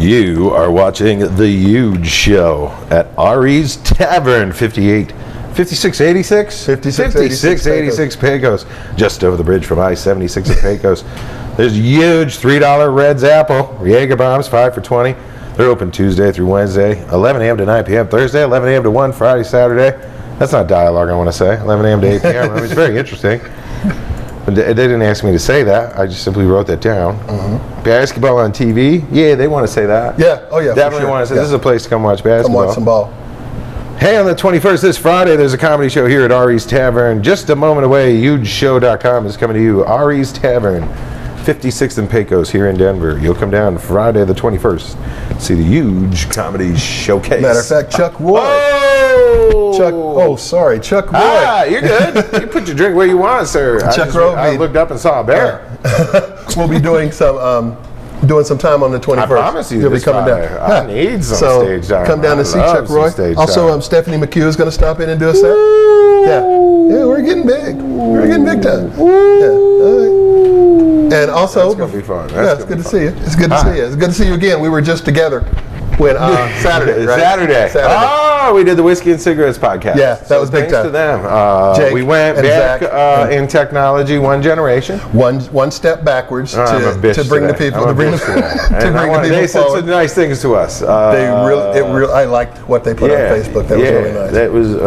You are watching the EUGE show at Ari's Tavern, 5686 Pecos, just over the bridge from I-76 at Pecos. There's EUGE $3 Reds Apple, Jaeger bombs, 5 for $20. They're open Tuesday through Wednesday, 11 a.m. to 9 p.m. Thursday, 11 a.m. to 1 Friday, Saturday. That's not dialogue, I want to say. 11 a.m. to 8 p.m. I mean, it's very interesting. They didn't ask me to say that. I just simply wrote that down. Basketball on TV? Yeah, they want to say that. Yeah, oh yeah. Definitely want to say this is a place to come watch basketball. Come watch some ball. Hey, on the 21st, this Friday, there's a comedy show here at Ari's Tavern. Just a moment away, EUGEShow.com is coming to you. Ari's Tavern, 56th and Pecos here in Denver. You'll come down Friday the 21st, see the EUGE Comedy Showcase. Matter of fact, Chuck Roy. Chuck Roy. Ah, you're good. You put your drink where you want, sir. I looked up and saw a bear. We'll be doing some time on the 21st. I promise you, you'll be coming down. I need some stage time. Come down to see Chuck Roy. Also, Stephanie McHugh is going to stop in and do a set. Yeah, we're getting big. We're getting big time. Yeah. And also, that's going to be fun. It's good to see you. It's good to see you. It's good to see you again. We were just together when Saturday, right? Saturday. Oh, we did the Whiskey and Cigarettes podcast. Yeah, that was big time. Thanks to them. Jake we went back in technology one generation. One step backwards to bring the people forward. They said some nice things to us. I liked what they put on Facebook. That was really nice. That was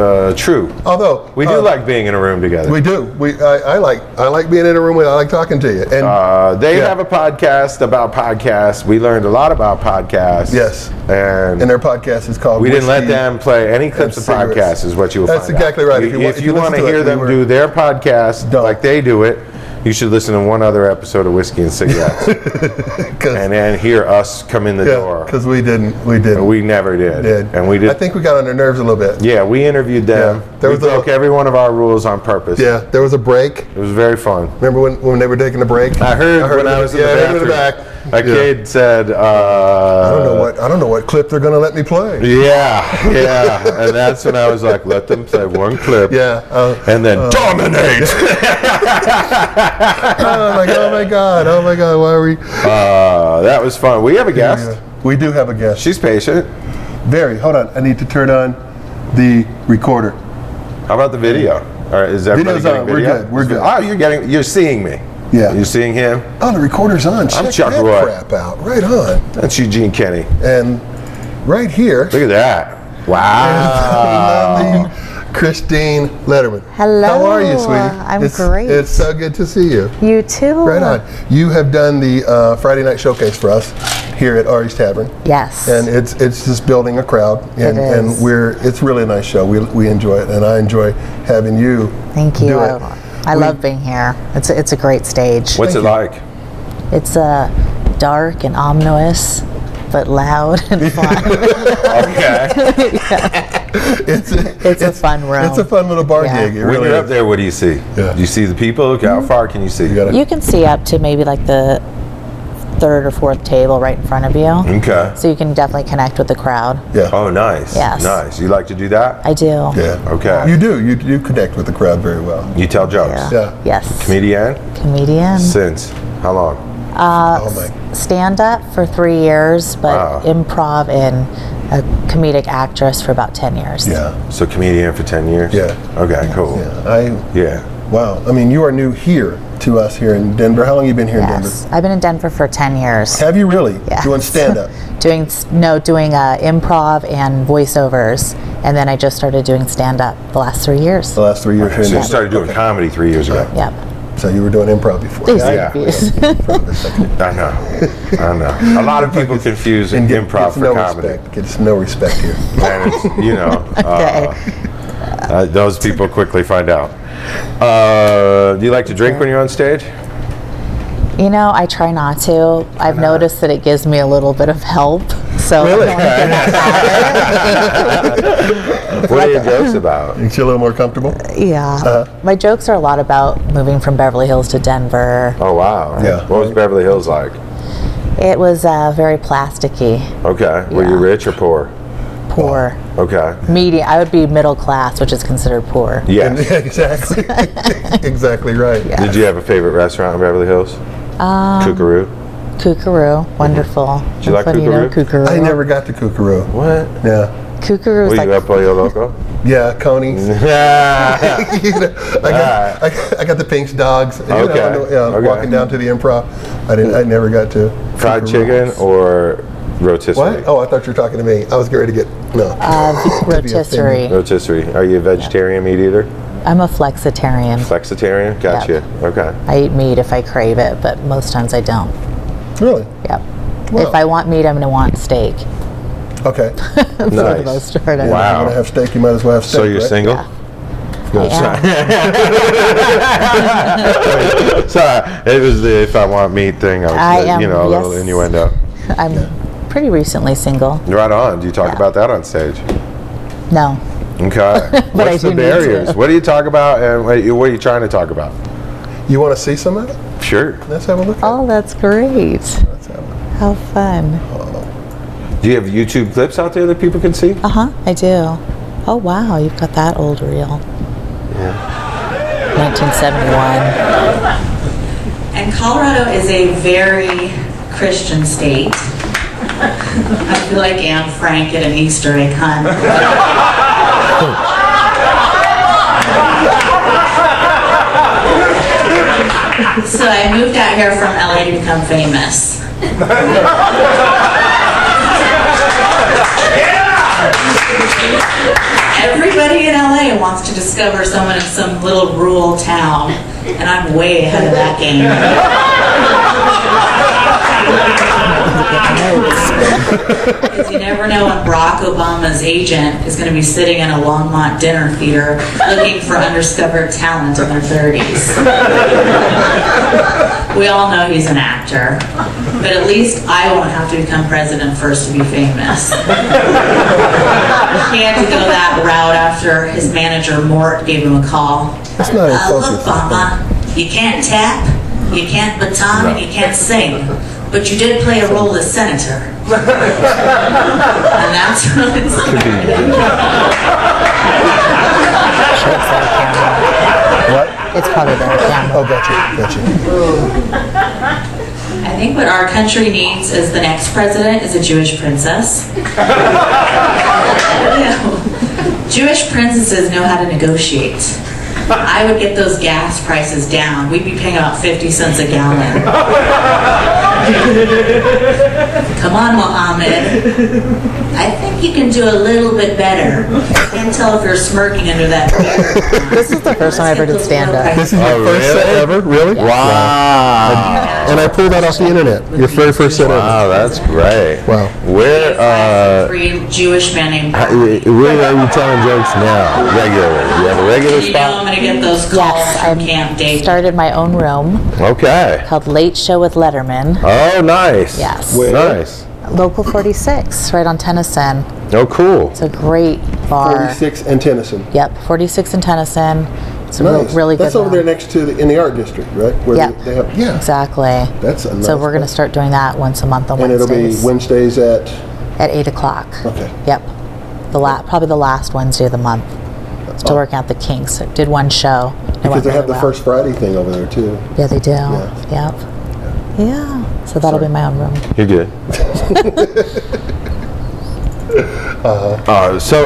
true. Although we do like being in a room together. We do. I like being in a room with. I like talking to you. And they have a podcast about podcasts. We learned a lot about podcasts. Yes. And their podcast is called. We didn't let them play any clips of podcasts. Is what you will find out. That's exactly right. If you want to hear them do their podcast like they do it, you should listen to one other episode of Whiskey and Cigarettes, and then hear us come in the door. Because we didn't. We never did. And we did. I think we got on their nerves a little bit. Yeah, we interviewed them. Yeah. We broke every one of our rules on purpose. Yeah, there was a break. It was very fun. Remember when they were taking a break? I heard when I was in the bathroom. In the back. A kid said, I don't know what clip they're going to let me play. Yeah, and that's when I was like, let them play one clip. Yeah, and then dominate. Oh my God! Why are we? That was fun. We have a guest. We do have a guest. She's patient. Very. Hold on. I need to turn on the recorder. How about the video? All right, is everybody getting video? We're good. Oh, you're seeing me. Yeah. You're seeing him? Oh, the recorder's on. I'm Chuck Roy. Crap out. Right on. That's Eugene Kenny. And right here. Look at that. Wow. Lovely Christine Lederman. Hello. How are you, sweetie? I'm great. It's so good to see you. You too. Right on. You have done the Friday night showcase for us here at Ari's Tavern. Yes. And it's just building a crowd. And, it is. And it's really a nice show. We enjoy it, and I enjoy having you. Thank you. I love being here. It's a great stage. What's it like? It's dark and ominous, but loud and fun. Okay. It's a fun room. It's a fun little bar gig. It when really you're is. up there, what do you see? Yeah. Do you see the people? How far can you see? You can see up to maybe like the third or fourth table right in front of you. Okay. So you can definitely connect with the crowd. Yeah. Oh, nice. Yes. Nice. You like to do that? I do. Yeah. Okay. You do. You connect with the crowd very well. You tell jokes? Yeah. Yes. Comedian? Since how long? Stand-up for 3 years, but improv and a comedic actress for about 10 years. Yeah. So comedian for 10 years? Yeah. Okay, cool. Yeah. Wow. I mean, you are new here to us here in Denver. How long have you been here in Denver? I've been in Denver for 10 years. Have you really? Yes. Doing stand-up? doing improv and voiceovers, and then I just started doing stand-up the last 3 years. The last 3 years. Okay, so you started doing comedy 3 years ago. Yep. So you were doing improv before. Yeah. I know. A lot of people confuse improv for comedy. Gets no respect here. And it's, those people quickly find out. Do you like to drink when you're on stage? I try not to. I've noticed that it gives me a little bit of help. So really? I don't want to get that What are your jokes about? Makes you a little more comfortable? Yeah. My jokes are a lot about moving from Beverly Hills to Denver. Oh, wow. Yeah. What was Beverly Hills like? It was very plasticky. Okay. Were you rich or poor? Poor. Okay. Medium. I would be middle class, which is considered poor. Yeah. Exactly. Exactly right. Yes. Did you have a favorite restaurant in Beverly Hills? Kookaroo? Kookaroo, wonderful. Did you like Funny, Kookaroo? Kookaroo. I never got to Kookaroo. What? Yeah. Kookaroo is Were like you up Pollo Loco? Yeah, Coney's. Yeah. You know, I got the Pink's dogs. You Okay. know, Okay. walking down to the Improv. I never got to Fried Kookaroo. chicken or rotisserie? What? Oh, I thought you were talking to me. I was getting ready to get rotisserie. Rotisserie. Are you a vegetarian meat eater? I'm a flexitarian. Flexitarian? Gotcha. Yep. Okay. I eat meat if I crave it, but most times I don't. Really? Yep. Wow. If I want meat, I'm going to want steak. Okay. For the most part. If you Wow. want to have steak, you might as well have steak. So you're right? single? Yeah. No, I am. sorry. It was the if I want meat thing. I am, a little yes. innuendo. I'm pretty recently single. Right on. Do you talk Yeah. about that on stage? No. Okay. But I What's do the need barriers? to. What do you talk about, and what are you trying to talk about? You want to see some of it? Sure. Let's have a look at Oh, that's great. it. Let's have a How fun. Do you have YouTube clips out there that people can see? I do. Oh, wow. You've got that old reel. Yeah. 1971. And Colorado is a very Christian state. I feel like Anne Frank at an Easter egg hunt. So I moved out here from LA to become famous. Everybody in LA wants to discover someone in some little rural town, and I'm way ahead of that game. Because you never know when Barack Obama's agent is going to be sitting in a Longmont dinner theater looking for undiscovered talent in their 30s. We all know he's an actor, but at least I won't have to become president first to be famous. He had to go that route after his manager Mort gave him a call. That's not Look, Mama, you can't tap, you can't baton, and you can't sing. But you did play a role as senator. And that's what it's like. What? It's probably there. Yeah. Oh, gotcha. I think what our country needs as the next president is a Jewish princess. Jewish princesses know how to negotiate. I would get those gas prices down. We'd be paying about 50 cents a gallon. Come on, Mohammed. I think you can do a little bit better. I can't tell if you're smirking under that beard. This is the first time I ever did stand-up. This is your first set ever? Really? Wow. And I pulled that off the internet. Your very first set ever. Wow, that's great. Wow. Where Free Jewish man named where are you telling jokes now? Regularly. You have a regular You know I'm spot? going to get those calls Yes, from I Camp David. started my own room Okay. called Late Show with Letterman. Oh, nice. Yes. Where? Nice. Local 46, right on Tennyson. Oh, cool. It's a great bar. 46 and Tennyson. Yep, 46 in Tennyson. It's a Nice. really good That's over room. there next to in the art district, right? Where Yeah. they have, yeah. Exactly. That's a nice So we're going to place. start doing that once a month on And it'll Wednesdays. be Wednesdays at. At 8 o'clock. Okay. Yep. Probably the last Wednesday of the month. Still working out the kinks. So did one show. It Because went they have really the well. First Friday thing over there too. Yeah, they do. Yeah. Yep. Yeah. So that'll be my own room. You're good.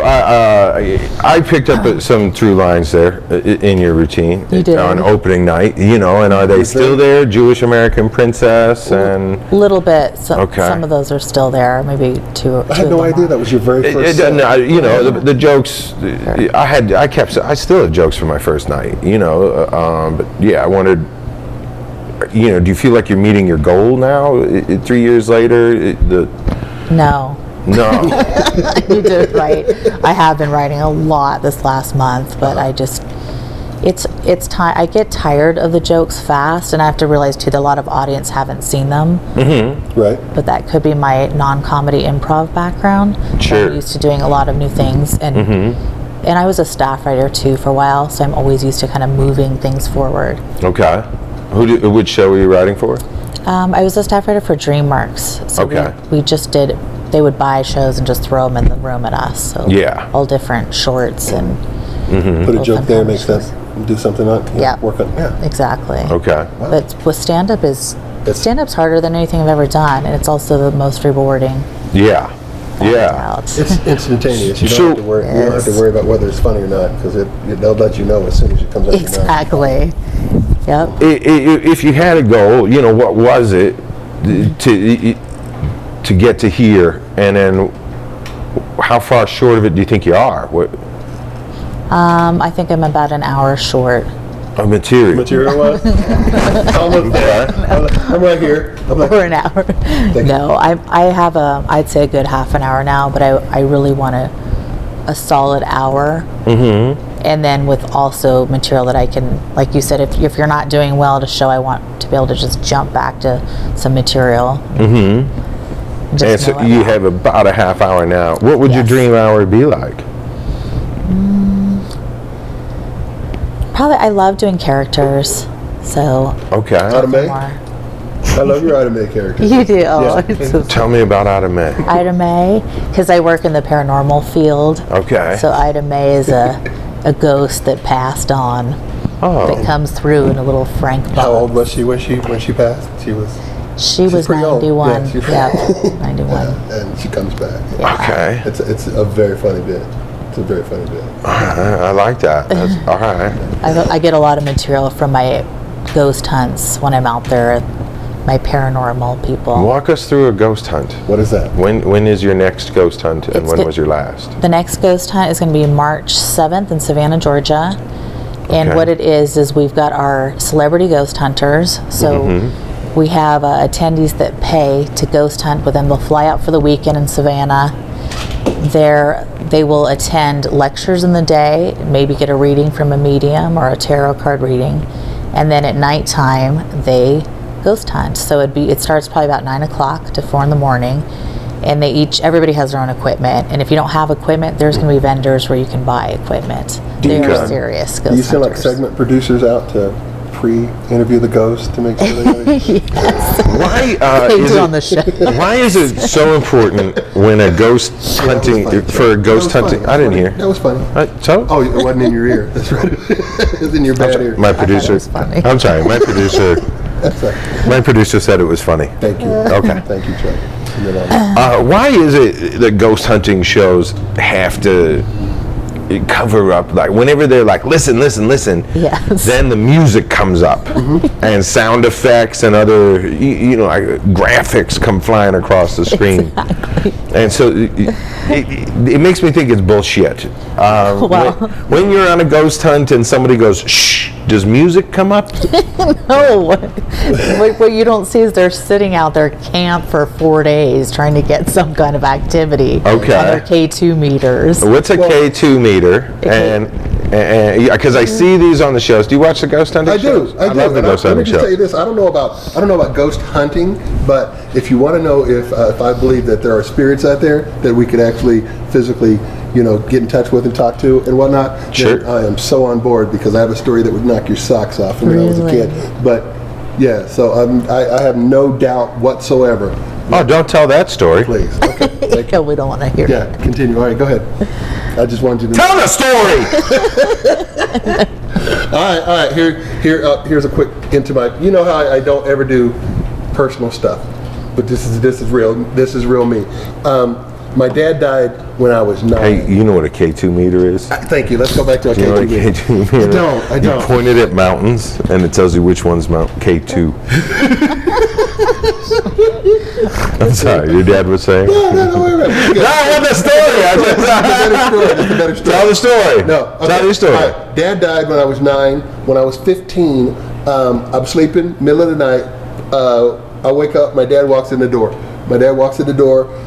I picked up some through lines there in your routine. You did. On opening night, and are they still there? Jewish American Princess and... A little bit. So, Okay. Some of those are still there. Maybe two. I had no idea that was your very first set. the jokes. I still have jokes from my first night. But yeah, I wanted. Do you feel like you're meeting your goal now? 3 years later, No. no. You did it right. I have been writing a lot this last month, but I just, it's time. I get tired of the jokes fast, and I have to realize too that a lot of audience haven't seen them. Mm-hmm. Right. But that could be my non-comedy improv background. Sure. I'm used to doing a lot of new things, and and I was a staff writer too for a while, so I'm always used to kind of moving things forward. Okay. Which show were you writing for? I was a staff writer for DreamWorks. So Okay. we just did. They would buy shows and just throw them in the room at us. So Yeah. all different shorts and Put a Both joke of there, them. makes sense. Do something on. Yeah. Work on. Yeah. exactly. Okay. But with stand-up is Stand-up's harder than anything I've ever done, and it's also the most rewarding. Yeah. Yeah. It's instantaneous. You don't have to worry. You don't have to worry about whether it's funny or not, because they'll let you know as soon as it comes out. Exactly. Yep. If you had a goal, what was it to get to here, and then how far short of it do you think you are? I think I'm about an hour short. Of material. Material-wise? Almost there. I'm right here. Or an hour. No, I have I'd say a good half an hour now, but I really want a solid hour. Mm-hmm. And then with also material that I can, like you said, if you're not doing well at a show, I want to be able to just jump back to some material. Mm-hmm. And so you have about a half hour now. What would your dream hour be like? Probably, I love doing characters, so. Okay. Ida Mae? I love your Ida Mae character. You do? Oh, Yeah. it's so Tell me about Ida Mae. Ida Mae, because I work in the paranormal field. Okay. So Ida Mae is a ghost that passed on. That comes through in a little Frank box. How old was she when she passed? She was pretty old. 91. Yeah, 91. And she comes back. Yeah. Okay. It's a very funny bit. It's a very funny bit. I like that. That's, all right. I get a lot of material from my ghost hunts when I'm out there, my paranormal people. Walk us through a ghost hunt. What is that? When is your next ghost hunt, and when was your last? The next ghost hunt is going to be March 7th in Savannah, Georgia. And what it is we've got our celebrity ghost hunters. So we have attendees that pay to ghost hunt with them. They'll fly out for the weekend in Savannah. They will attend lectures in the day, maybe get a reading from a medium or a tarot card reading, and then at nighttime they ghost hunt. So it starts probably about 9 o'clock to 4 in the morning, and everybody has their own equipment. And if you don't have equipment, there's going to be vendors where you can buy equipment. They're serious ghost Do you send like hunters. segment producers out to pre-interview the ghost to make sure they know? Why They do on the show. Why is it so important when a ghost hunting for a ghost hunting? I didn't hear. That was funny. So? Oh, it wasn't in your ear. That's right. It was in your bad ear. My producer. was funny. I'm sorry. My producer. That's right. My producer said it was funny. Thank you. Okay. Thank you, Chuck. Why is it that ghost hunting shows have to cover up, like whenever they're like listen, Yes. then the music comes up and sound effects and other like graphics come flying across the screen. Exactly. And so it makes me think it's bullshit. When you're on a ghost hunt and somebody goes shh, does music come up? No. What you don't see is they're sitting out there camped for 4 days trying to get some kind of activity on their K2 meters. What's a K2 meter? And because I see these on the shows. Do you watch the ghost hunting shows? I do. love the ghost hunting shows. Let me just tell you this. I don't know about ghost hunting, but if you want to know if I believe that there are spirits out there that we could actually physically get in touch with and talk to and whatnot, then I am so on board, because I have a story that would knock your socks off when I was a kid. But yeah, so I have no doubt whatsoever. Oh, don't tell that story. Please. Okay. Thank you. We don't want to hear it. Yeah, continue. All right, go ahead. I just wanted you to Tell the story. All right. Here's a quick into my. You know how I don't ever do personal stuff, but this is real. This is real me. My dad died when I was 9. Hey, you know what a K2 meter is? Thank you. Let's go back to a You know what a K2 meter. K2 meter is? I don't. You point it at mountains, and it tells you which one's Mount K2. I'm sorry, your dad was saying? No, wait a minute. No, I want the story. It's a better story. Tell the story. No. Okay. Tell your story. All right. Dad died when I was 9. When I was 15, I'm sleeping, middle of the night. I wake up, my dad walks in the door.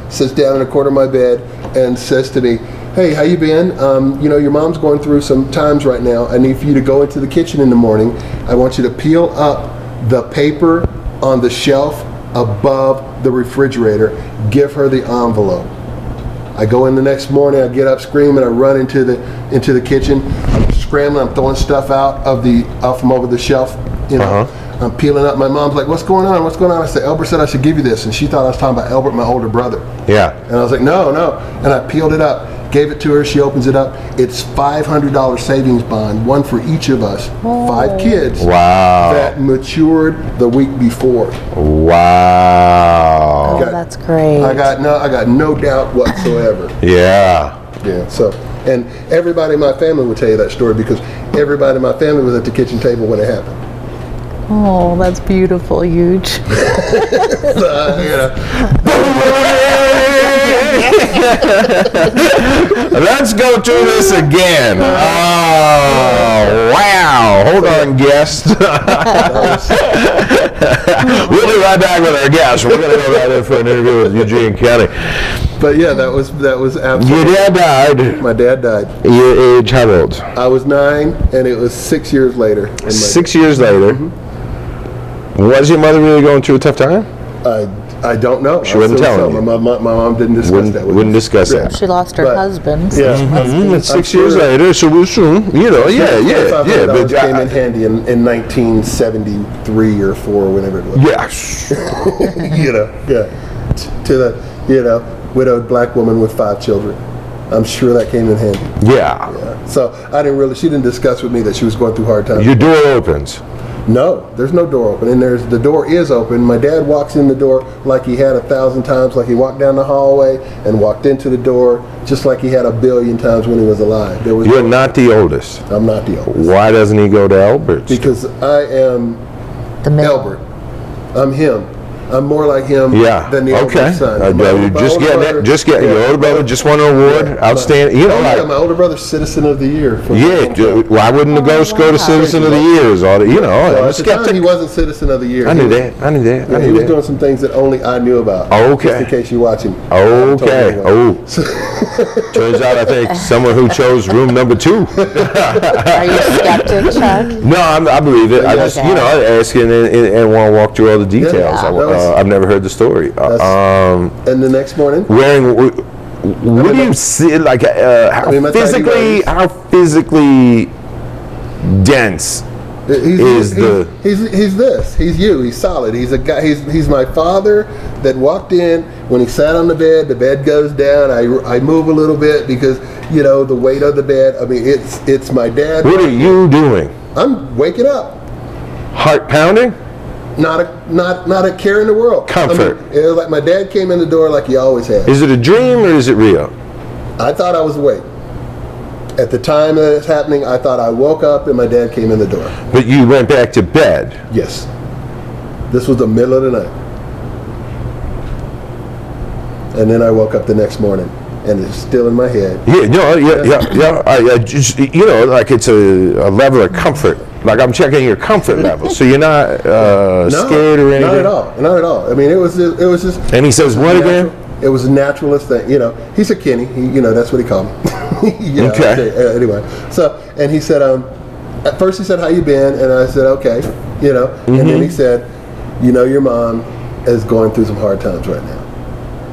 Sits down in the corner of my bed, and says to me, "Hey, how you been? Your mom's going through some times right now. I need for you to go into the kitchen in the morning. I want you to peel up the paper on the shelf above the refrigerator. Give her the envelope." I go in the next morning, I get up screaming, I run into the kitchen. I'm scrambling, I'm throwing stuff out from over the shelf, I'm peeling up. My mom's like, what's going on? I said, Albert said I should give you this. And she thought I was talking about Albert, my older brother. Yeah. And I was like, no. And I peeled it up. Gave it to her. She opens it up. It's $500 savings bond, one for each of us. 5 kids. Wow. That matured the week before. Wow. Oh, that's great. I got no doubt whatsoever. Yeah. Yeah. So, and everybody in my family would tell you that story because everybody in my family was at the kitchen table when it happened. Oh, that's beautiful, Euge. Let's go through this again. Oh, wow. Hold on, guest. We'll be right back with our guest. We're going to go right in for an interview with Eugene County. But yeah, that was absolutely. Your dad died. My dad died. Your age, how old? I was 9, and it was 6 years later. 6 years later. Mm-hmm. Was your mother really going through a tough time? I don't know. She wasn't telling you. My mom didn't discuss that with Wouldn't me. discuss that. She lost her But- husband. So Yeah. she must be- And 6 years later, so we'll soon, yeah. But $500 came in handy in 1973 or 4, whenever it was. yeah. To the widowed black woman with 5 children. I'm sure that came in handy. Yeah. Yeah. So she didn't discuss with me that she was going through hard times. Your door opens. No, there's no door open, and the door is open. My dad walks in the door like he had 1,000 times, like he walked down the hallway and walked into the door, just like he had 1,000,000,000 times when he was alive. You're not the oldest. I'm not the oldest. Why doesn't he go to Albert's? Because I am the middle. Albert. I'm him. I'm more like him than the okay. oldest son. You just get your older brother just won an award, outstanding. My older brother's Citizen of the Year. Why wouldn't the ghost go to Citizen of the Years? At the time, he wasn't Citizen of the Year. I knew that. He was doing some things that only I knew about. Okay. Just in case you watch him. Okay. Oh. Turns out I think someone who chose room number 2. Are you skeptic, Chuck? No, I believe it. I just, I ask you and want to walk through all the details. I've never heard the story. And the next morning, wearing. What do you see? Like how physically dense he's this. He's you. He's solid. He's a guy. He's my father that walked in when he sat on the bed goes down. I move a little bit because the weight of the bed. I mean, it's my dad. What are you doing? I'm waking up. Heart pounding? Not a care in the world. Comfort. I mean, it was like my dad came in the door like he always has. Is it a dream or is it real? I thought I was awake. At the time that it's happening, I thought I woke up and my dad came in the door. But you went back to bed? Yes. This was the middle of the night. And then I woke up the next morning, and it's still in my head. Yeah. I just, like it's a level of comfort. Like I'm checking your comfort level, so you're not scared or anything. Not at all. I mean, it was just. And he says, "What again?" It was a naturalist thing. He's a Kenny. That's what he called me. Okay. Anyway, so and he said, at first he said, "How you been?" And I said, "Okay," And then he said, "Your mom is going through some hard times right now."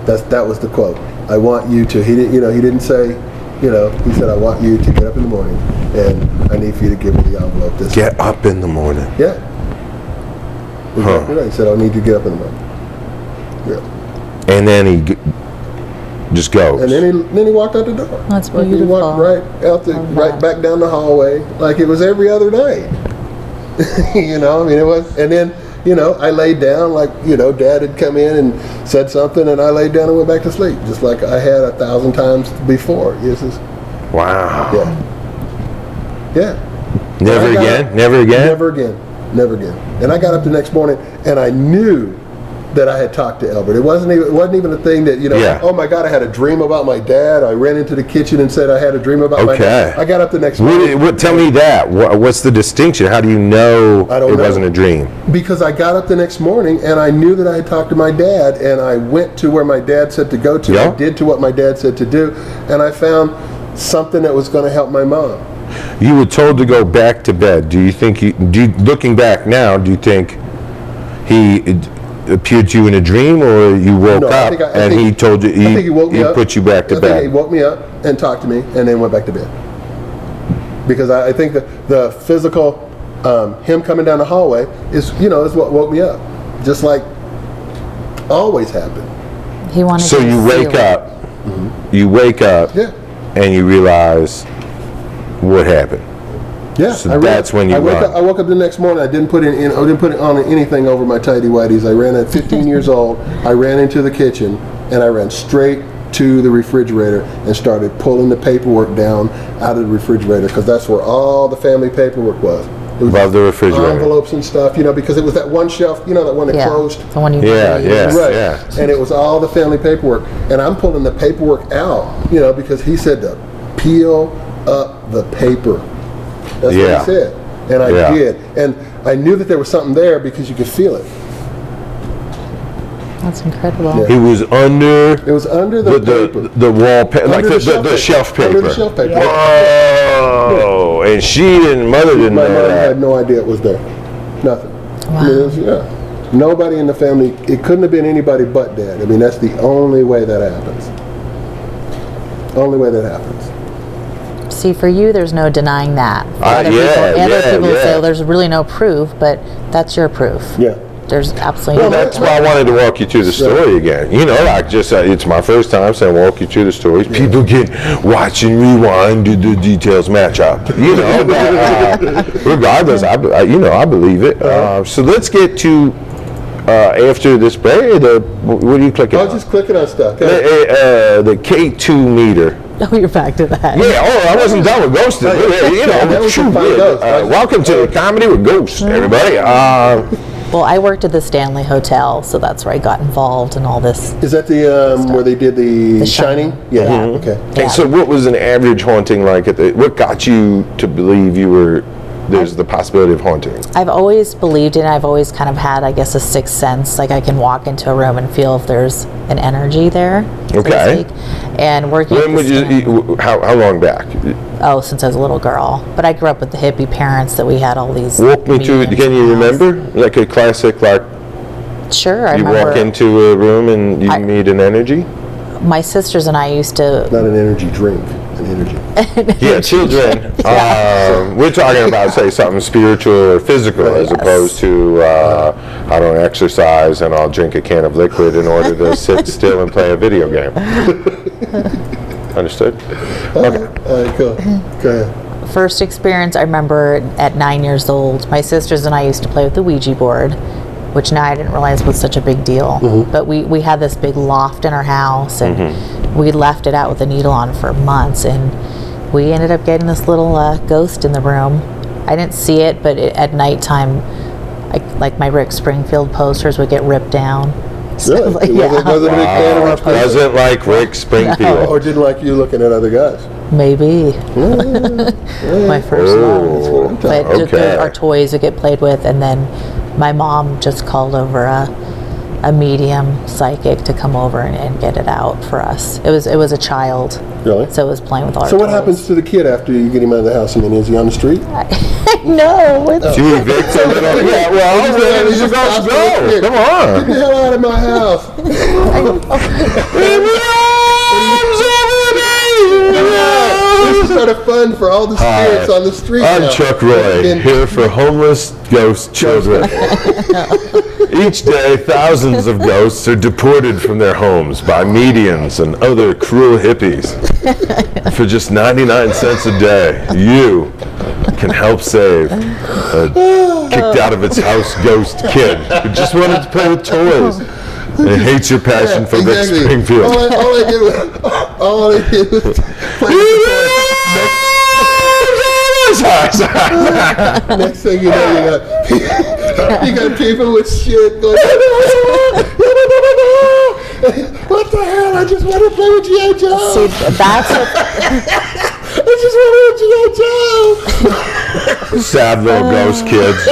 That was the quote. I want you to. He didn't say. He said, "I want you to get up in the morning, and I need for you to give me the envelope this." Get up in the morning. Yeah. Exactly right. He said, "I'll need you to get up in the morning." Yeah. And then he just goes. And then he walked out the door. That's Like beautiful. he walked right back down the hallway, like it was every other night. It was. And then I laid down, like Dad had come in and said something, and I laid down and went back to sleep, just like I had 1,000 times before. Wow. Yeah. Never again. Never again. And I got up the next morning, and I knew that I had talked to Albert. It wasn't even a thing that Oh my God, I had a dream about my dad. I ran into the kitchen and said I had a dream about my dad. I got up the next morning. Tell me that. What's the distinction? How do you know it wasn't a dream? Because I got up the next morning and I knew that I had talked to my dad, and I went to where my dad said to go to. Yeah. I did to what my dad said to do, and I found something that was going to help my mom. You were told to go back to bed. Do you think looking back now, do you think he appeared to you in a dream, or you woke up and he told you? I think he woke me up. Put you back to I bed. think he woke me up and talked to me, and then went back to bed. Because I think that the physical, him coming down the hallway is what woke me up, just like always happened. He wanted. So you wake up. You wake up. Yeah. and you realize what happened. Yeah, So that's when you run. I woke up the next morning. I didn't put on anything over my tidy whities. I ran at 15 years old. I ran into the kitchen and I ran straight to the refrigerator and started pulling the paperwork down out of the refrigerator, because that's where all the family paperwork was. It was Above the refrigerator. envelopes and stuff, because it was that one shelf, that one that closed. The one you Right. And it was all the family paperwork. And I'm pulling the paperwork out, because he said to peel up the paper. That's what he said. And I did. And I knew that there was something there because you could feel it. That's incredible. It was under. It was under the paper. The wall, like the shelf paper. Under the shelf paper. Whoa! And mother didn't My know mother that. had no idea it was there. Nothing. Wow. I mean, it was, nobody in the family. It couldn't have been anybody but Dad. I mean, that's the only way that happens. Only way that happens. See, for you, there's no denying that. For other people say, well, there's really no proof, but that's your proof. Yeah. There's absolutely Well, no that's why I wanted to walk you through the story again. It's my first time saying walk you through the stories. People can watch and rewind, do the details match up. But, regardless, I believe it. So let's get to after this break. What are you clicking on? I was just clicking on stuff. The K2 meter. Oh, you're back to that. Yeah, I wasn't done with Ghosted. Welcome to Comedy with Ghosts, everybody. Well, I worked at the Stanley Hotel, so that's where I got involved in all this. Is that the where they did the Shining? Yeah. Yeah. Okay. Yeah. And so what was an average haunting like what got you to believe there's the possibility of haunting? I've always believed in it. I've always kind of had, I guess, a sixth sense. Like I can walk into a room and feel if there's an energy there. So Okay. to speak. And working. When would you? How long back? Oh, since I was a little girl. But I grew up with the hippie parents that we had all these. Walk me through. mediums Can you in the house. remember like a classic Sure, I you remember. walk into a room and you meet an energy? My sisters and I used to. Not an energy drink, an energy. Yeah, children. We're talking about, say, something spiritual or physical, as opposed to I don't exercise and I'll drink a can of liquid in order to sit still and play a video game. Understood? Okay. All right, go ahead. First experience I remember at 9 years old. My sisters and I used to play with the Ouija board, which now I didn't realize was such a big deal. But we had this big loft in our house, and we left it out with a needle on for months, and we ended up getting this little ghost in the room. I didn't see it, but at nighttime, like my Rick Springfield posters would get ripped down. Really? Like, He wasn't a big fan of Rick Springfield? Doesn't like Rick Springfield. Or didn't like you looking at other guys? Maybe. My first love. But okay. our toys would get played with, and then my mom just called over a medium psychic to come over and get it out for us. It was a child. Really? So it was playing with all our So what toys. happens to the kid after you get him out of the house? I mean, is he on the street? No, it's Do you evict him? Yeah, well, where is he supposed to go? Come on. Get the hell out of my house! This is sort of fun for all the spirits on the street. I'm now. Chuck Roy, here for homeless ghost children. Each day, thousands of ghosts are deported from their homes by mediums and other cruel hippies. For just 99 cents a day, you can help save a kicked out of its house ghost kid who just wanted to play with toys and hates your passion for Rick Springfield. All I did was play with the toys. Next thing you know, you got people with shit going. What the hell? I just want to play with G.I. Joe. See, that's what, I just want to G.I. Joe. Sad little ghost kids.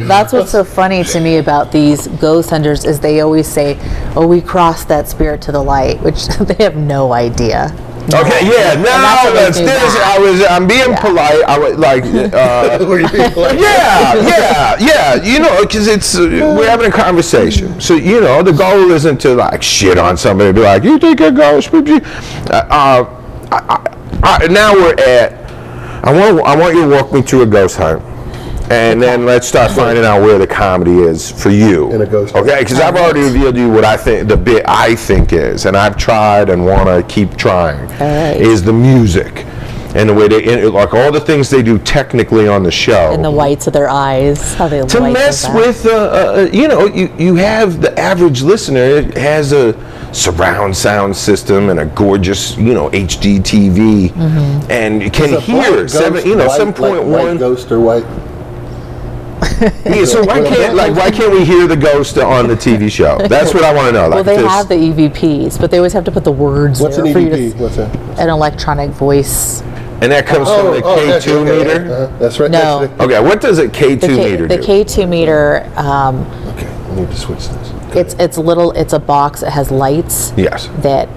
that's what's so funny to me about these ghost hunters is they always say, "Oh, we crossed that spirit to the light," which they have no idea. Okay, yeah, no, that's what they do this. now. I'm being polite. I would like. Were you being polite? Yeah. You know, because it's we're having a conversation. So the goal isn't to like shit on somebody and be like, "You think a ghost?" Now we're at. I want you to walk me through a ghost hunt, And then let's start finding out where the comedy is for you. In a ghost Okay, because I've already revealed to you what I think the bit I think is, and I've tried and want to keep trying. right. Is the music and the way they like all the things they do technically on the show. And the whites of their eyes, how they to light mess them up. with, you have the average listener has a surround sound system and a gorgeous, HD TV, and you can hear 7.1 ghost or white. Yeah, so why can't we hear the ghost on the TV show? That's what I want to know. Well, they have the EVPs, but they always have to put the words What's there an for you EVP? to, What's that? an electronic voice. and that comes from the K2 okay. meter. That's right. No. Next to the- Okay, what does a K2 meter The do? K2 meter, Okay, I need to switch this. it's a box that has lights Yes. that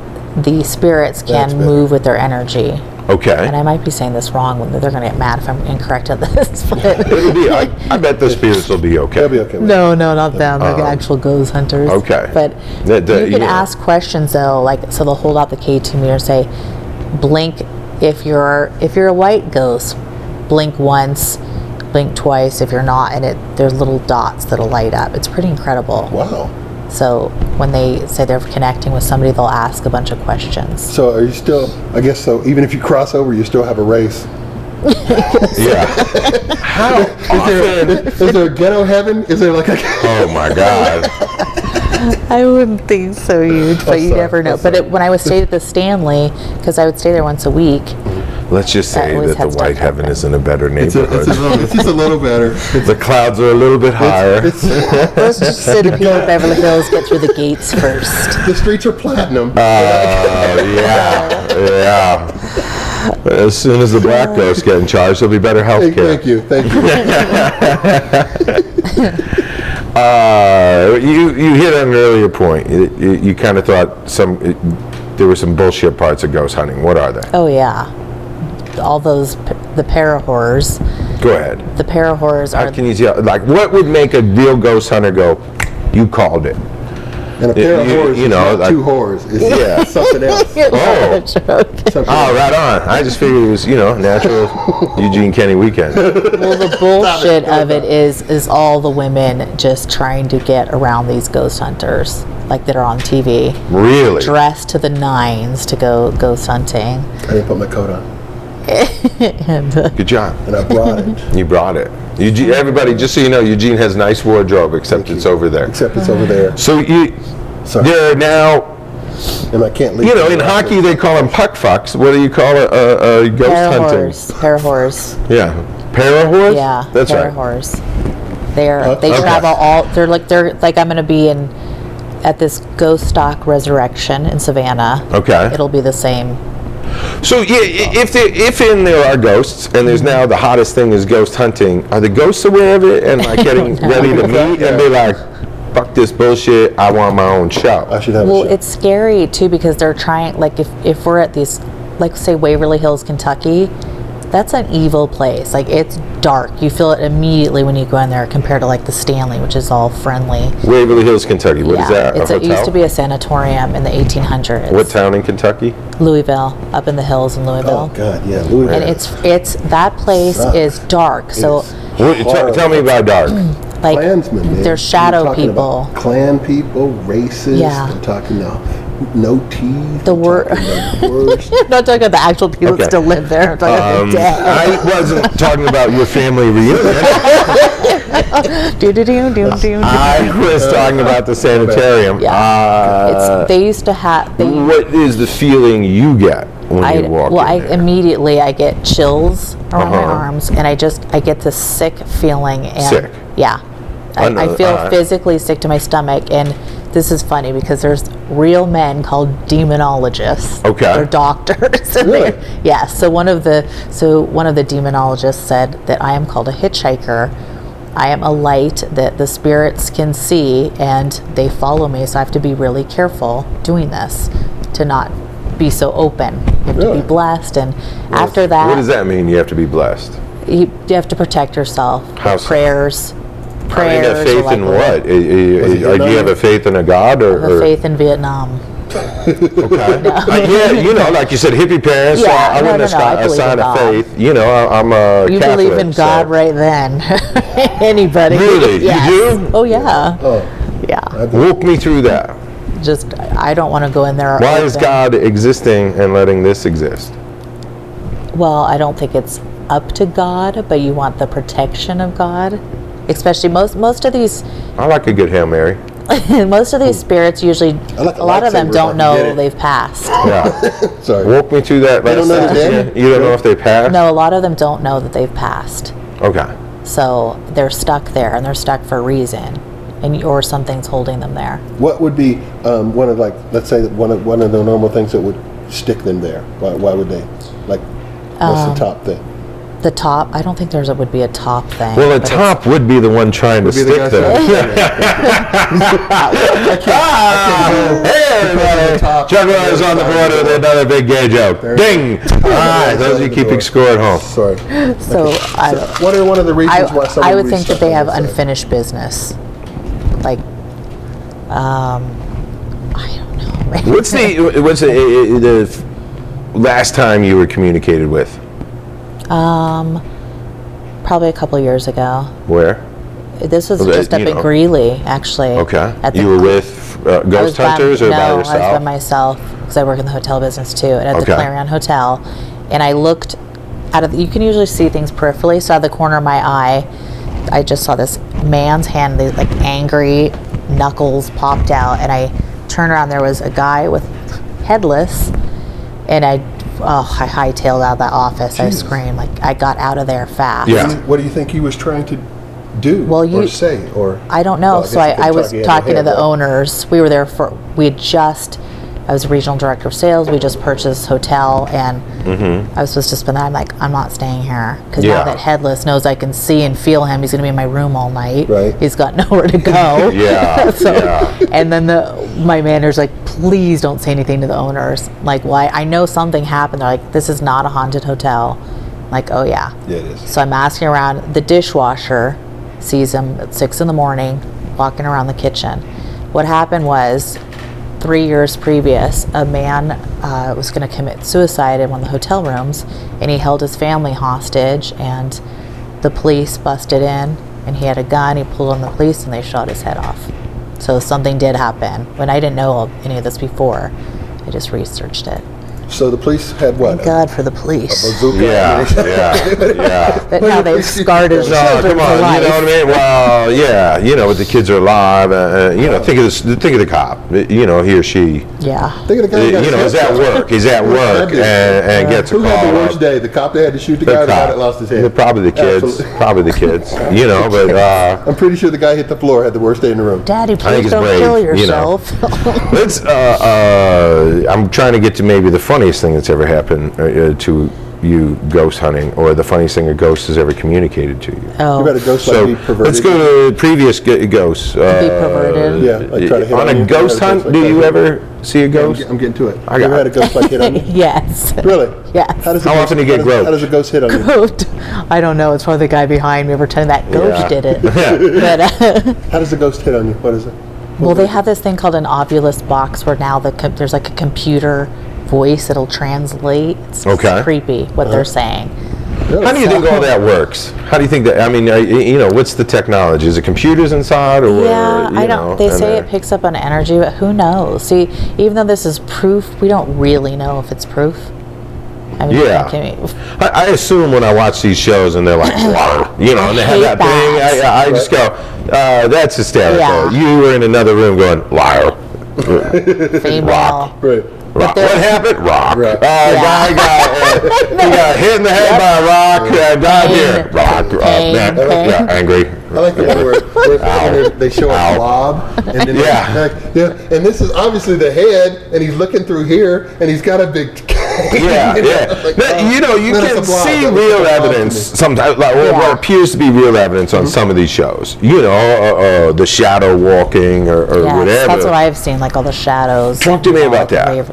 the spirits That's can better. move with their energy. Okay. And I might be saying this wrong, they're going to get mad if I'm incorrect at this. But It'll be. I bet the spirits will be okay. They'll be okay with it. no, not them. They're the actual ghost hunters. Okay. But You you can know. ask questions though, so they'll hold out the K2 meter and say, blink if you're a white ghost, blink once, blink twice if you're not, and there's little dots that'll light up. It's pretty incredible. Wow. So when they say they're connecting with somebody, they'll ask a bunch of questions. So are you still? I guess so. Even if you cross over, you still have a race. Yeah. How often? Is there a ghetto heaven? Is there like a? Oh my God. I wouldn't think so huge, but you sorry, never know. I'm sorry. But when I was stayed at the Stanley, because I would stay there once a week, Let's just say That always that the has white stuff heaven happen. is in a better It's neighborhood. just a little better. The clouds are a little bit higher. let's just say the people of Beverly Hills get through the gates first. The streets are platinum. Yeah. As soon as the black ghosts get in charge, there'll be better health care. Thank you. You hit on an earlier point. You kind of thought there were some bullshit parts of ghost hunting. What are they? Oh yeah, all those the para-horrors. Go ahead. The para-horrors How are can you tell? Like, what would make a real ghost hunter go, you called it? And a pair of whores you is know, not like- two whores. It's Yeah. something else. Oh. Something Oh, else. right on. I just figured it was, natural Eugene Kenny weekend. well, the bullshit of it is all the women just trying to get around these ghost hunters, like that are on TV, Really? dressed to the nines to go ghost hunting. I didn't put my coat on, And Good job. and I brought it. You brought it. Eugene, everybody, just so you know, Eugene has nice wardrobe, except it's over there. Except it's over there. So Sorry. there are now, And I can't leave. in hockey they call them puck fucks. What do you call a ghost hunting? para-horse. Yeah. Para-horse? Yeah, That's right. para-horse. They Okay. travel all. They're like I'm going to be at this ghost stock resurrection in Savannah. Okay. It'll be the same. So if there are ghosts, and there's now the hottest thing is ghost hunting, are the ghosts aware of it and like getting ready to meet and be like, fuck this bullshit, I want my own show? I should have Well, a show. it's scary too because they're trying. Like if we're at these, like say Waverly Hills, Kentucky, that's an evil place. Like it's dark. You feel it immediately when you go in there compared to like the Stanley, which is all friendly. Waverly Hills, Kentucky. What is that? It used to be a sanatorium in the 1800s. What town in Kentucky? Louisville, up in the hills in Louisville. Oh God, yeah, Louisville. And it's that place Sucks. is dark. So Tell me about dark. like Klansmen, man. there's shadow You're talking people. about Klan people, racist. Yeah. I'm talking no teeth. The I'm wor- talking the worst. I'm not talking about the actual people Okay. that still live there. I'm talking about the dead. I wasn't talking about your family reunion. I was talking about the sanitarium. Yeah. They used to have. What is the feeling you get when you walk in there? Immediately I get chills around my Uh-huh. arms, and I get this sick feeling. And Sick? Yeah. I feel physically sick to my stomach, and this is funny because there's real men called demonologists. Okay. They're doctors. And Really? yeah. So one of the demonologists said that I am called a hitchhiker. I am a light that the spirits can see, and they follow me. So I have to be really careful doing this to not be so open. You have to Really? be blessed, and after that, What does that mean? You have to be blessed. you have to protect yourself. How so? Prayers. I mean, a are faith like in what? Do you have a faith in a god, I have a or faith in Vietnam. Okay. Yeah, you know, like you said, hippie parents. Yeah, so I no, wouldn't no, no, I have a believe sign in of God. faith. You know, I'm a You Catholic. believe in God so. right then. Anybody? Really? You Yes. do? Oh yeah. Oh, Yeah. Walk me through that. Just I don't want to go in there. Why is open. God existing and letting this exist? Well, I don't think it's up to God, but you want the protection of God. Especially most of these I like a good Hail Mary. most of these spirits usually like a a lot of them lightsaber if I don't can know get it. they've passed. Yeah. sorry. Walk me through that. They don't know they're dead? You don't know if they passed? No, a lot of them don't know that they've passed. Okay. So they're stuck there, and they're stuck for a reason, or something's holding them there. What would be one of, like, let's say that one of the normal things that would stick them there? Why would they? Like, what's the top thing? The top, I don't think would be a top thing. Well, a but top would be the one trying to Would be the stick guy them. Hey, everybody! Chuck Rose on the board with another big gay joke. Ding! All right, those of you keeping score at home. Sorry. So What are one of the reasons why someone I would would be think that stuck they on have this side? unfinished business. Like, I don't know. What's the last time you were communicated with? Probably a couple of years ago. Where? This was Okay, just up you in know. Greeley, actually. Okay. At the- You were with I was ghost by- hunters or by No, I was by yourself? myself because I work in the hotel business too, and at the Okay. Clarion Hotel. And I looked you can usually see things peripherally, so out of the corner of my eye, I just saw this man's hand, these like angry knuckles popped out, and I turned around. There was a guy with headless, and I hightailed out of that office. Jesus. I screamed, like I got out of there fast. Yeah. What do you think he was trying to do Well, or say? Or I don't know. Well, So guess you I couldn't was talk, you had talking your to the head, right? owners. I was a regional director of sales. We just purchased this hotel, and I was supposed to spend that. I'm like, I'm not staying here because Yeah. now that Headless knows I can see and feel him, he's going to be in my room all night. Right. He's got nowhere to go. Yeah, yeah. And then my manager's like, please don't say anything to the owners. Like, why? I know something happened. They're like, this is not a haunted hotel. I'm like, oh yeah. Yeah, it is. So I'm asking around. The dishwasher sees him at 6 a.m, walking around the kitchen. What happened was, 3 years previous, a man was going to commit suicide in one of the hotel rooms, and he held his family hostage, and the police busted in, and he had a gun. He pulled on the police, and they shot his head off. So something did happen. When I didn't know any of this before, I just researched it. So the police had what? Thank God for the police. Bazooka Yeah, ammunition? yeah. But now they've scarred his No, children come for on, life. you know what I mean? Well, yeah, you know, but the kids are alive. You know, think of the cop. You know, he or she. Yeah. Think of the guy who got You know, shot. is at work. He's at work and gets a Who had the call. worst day? The cop that had to shoot the guy, or the guy that lost his head? Probably the kids. Absolutely. Probably the kids. You know, but I'm pretty sure the guy hit the floor had the worst day in the room. Daddy, I think please it's don't brave, kill you know. yourself. let's. I'm trying to get to maybe the funniest thing that's ever happened to you ghost hunting, or the funniest thing a ghost has ever communicated to you. You Oh, better ghost So like be perverted. let's go to previous ghosts. be perverted. Yeah, like try to hit on on a you. ghost Try to hunt, like do that. you ever see a Yeah, ghost? I'm getting to it. I You ever got had a ghost like hit on you? Yes. Really? Yes. does a How ghost- often do you get how does- groped? How does a ghost hit on you? Groped. I don't know. It's probably the guy behind me pretending that ghost Yeah. did it. Yeah. But How does a ghost hit on you? What is it? well, they have this thing called an Ovilus box where now there's like a computer voice that'll translate. It's Okay. creepy what they're saying. How do you think all that works? How do you think that? I mean, you know, what's the technology? Is it computers inside, or Yeah, you I know, don't. They and, say it picks up on energy, but who knows? See, even though this is proof, we don't really know if it's proof. I mean, Yeah. I assume when I watch these shows and they're like, wow, you know, and they have hate that thing, that. I just go, that's hysterical. Yeah. You were in another room going, liar. Female. Rock. Right. Rock. they're- What happened? Rock. Rock. Guy he got hit in the head by a rock. Died here. Rock. Pain, Yeah, pain. yeah, angry. I like the one where they show a blob, and then Yeah. and this is obviously the head, and he's looking through here, and he's got a big. Yeah, yeah. Like, You know, you then it's can a blob. see That looks real like a blob to evidence me. sometimes, like Yeah. what appears to be real evidence on some of these shows. You know, the shadow walking or Yes, whatever. that's what I've seen, like all the shadows. Talk to me about that.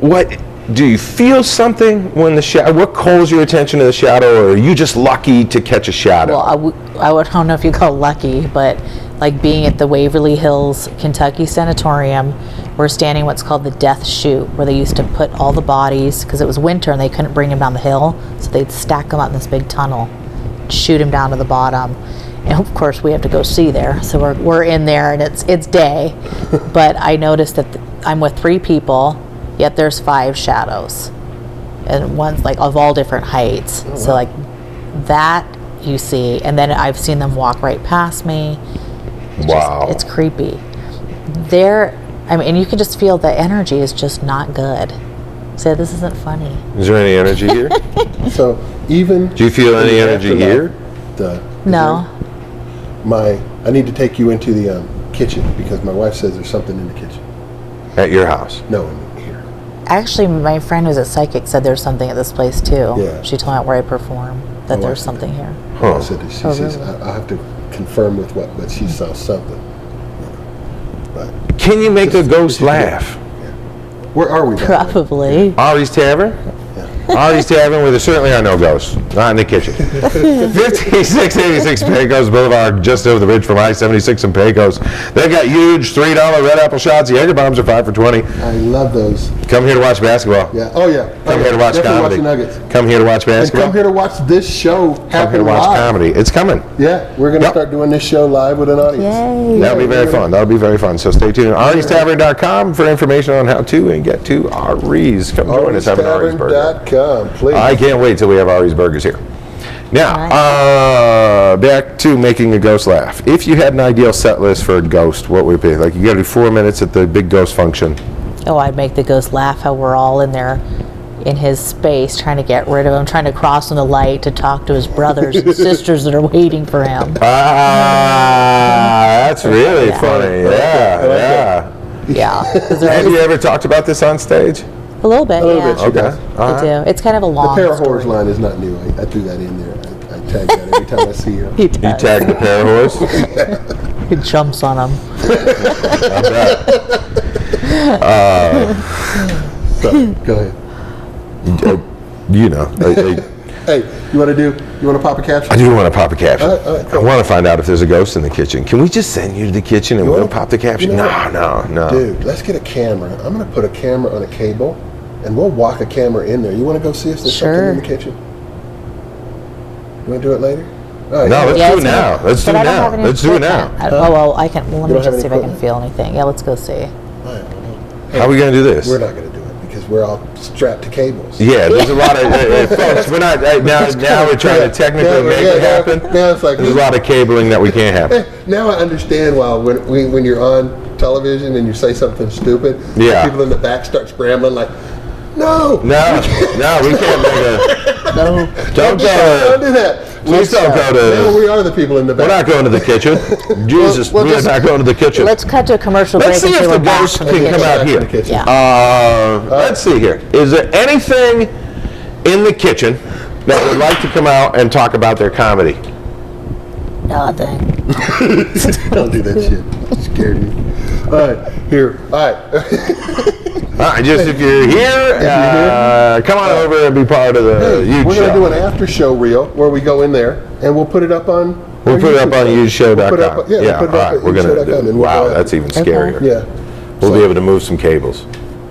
What do you feel something when the shadow? What calls your attention to the shadow, or are you just lucky to catch a shadow? Well, I don't know if you call lucky, but like being at the Waverly Hills, Kentucky Sanatorium, We're standing what's called the death chute, where they used to put all the bodies, because it was winter and they couldn't bring them down the hill, so they'd stack them up in this big tunnel, shoot them down to the bottom. And of course we have to go see there, so we're in there and it's day. But I noticed that I'm with 3 people, yet there's 5 shadows, and one's like of all different heights. So like that you see, and then I've seen them walk right past me. Wow. It's creepy. I mean, and you can just feel the energy is just not good. So this isn't funny. Is there any energy here? So even. Do you feel any energy here? No. I need to take you into the kitchen because my wife says there's something in the kitchen. At your house? No, in here. Actually, my friend who's a psychic said there's something at this place too. Yeah. She told me where I perform that Oh, I there's see. something here. Huh. She Oh, says really? I have to confirm with what, but she saw something. But Can you make a ghost laugh? where are we? by the way? Probably. Ari's Tavern? Ari's Tavern, where there certainly are no ghosts. Not in the kitchen. 5686 Pecos Boulevard, just over the bridge from I-76 in Pecos. They've got huge $3 red apple shots. The Jaeger bombs are 5 for 20. I love those. Come here to watch basketball. Yeah. Oh yeah. Come here to watch Definitely comedy. Watch the Nuggets. Come here to watch And basketball. come here to watch this show Come happen here to watch live. comedy. It's coming. Yeah, we're going to Yep. start doing this show live with an audience. Yay. That'll be very fun. That'll be very fun. So stay tuned. Ari'sTavern.com for information on how to and get to Ari's. Come join us. Have an Ari's burger. Ari'sTavern.com, please. I can't wait till we have Ari's burgers here. Now, back to making a ghost laugh. If you had an ideal set list for a ghost, what would it be? Like you got to do 4 minutes at the big ghost function. Oh, I'd make the ghost laugh how we're all in there in his space trying to get rid of him, trying to cross in the light to talk to his brothers and sisters that are waiting for him. That's really funny. Yeah. Yeah. 'Cause they're Have you always- ever talked about this on stage? a little bit, little yeah. bit, she Okay. does. I do. It's kind of a The long Para story. Whores line is not new. I threw that in there. I tag that every time I see her. He You does. tagged the pair horse? He jumps on him. I bet. So, go ahead. You know. Hey, you want to pop a caption? I do want to pop a caption. All right, cool. I want to find out if there's a ghost in the kitchen. Can we just send you to the kitchen and You we'll wanna- pop the caption? you know No. Dude, let's get a camera. I'm going to put a camera on a cable, and we'll walk a camera in there. You want to go see if there's something Sure. in the kitchen? You want to do it later? All right. No, let's Yeah, do it it's now. gonna- Let's do but it I don't now. have any Let's do it now. equipment. Oh, well, I can. Well, let You me don't have just see any if I can equipment? feel anything. Yeah, let's go see. All right, well, How are we going to do this? we're not going to do it because we're all strapped to cables. Yeah, there's a lot of folks. We're not now we're trying to technically make it happen. Now it's like There's a lot of cabling that we can't have. now I understand why when you're on television and you say something stupid, Yeah. people in the back start scrambling like, no, No, we can't make a. No. Don't don't go. do that. Please don't go to- No, we are the people in the back. We're not going to the kitchen. Jesus, Well, we're just- not going to the kitchen. Let's cut to a commercial Let's break see and if we're the back ghost from the can come kitchen. out here. In the kitchen. Yeah. Let's see here. Is there anything in the kitchen that would like to come out and talk about their comedy? Nothing. Don't do that shit. You scared me. All right, here. All right. Just if you're here, come on over and be part of the EUGE We're going to do an show. after show reel where we go in there and we'll put it up on. We'll our put it up on YouTube channel. We'll put it EUGEshow.com. up- Yeah, we'll put it all up right. at We're going EUGEshow.com to. and we'll Wow, go that's even Okay. scarier. Yeah. We'll So- be able to move some cables.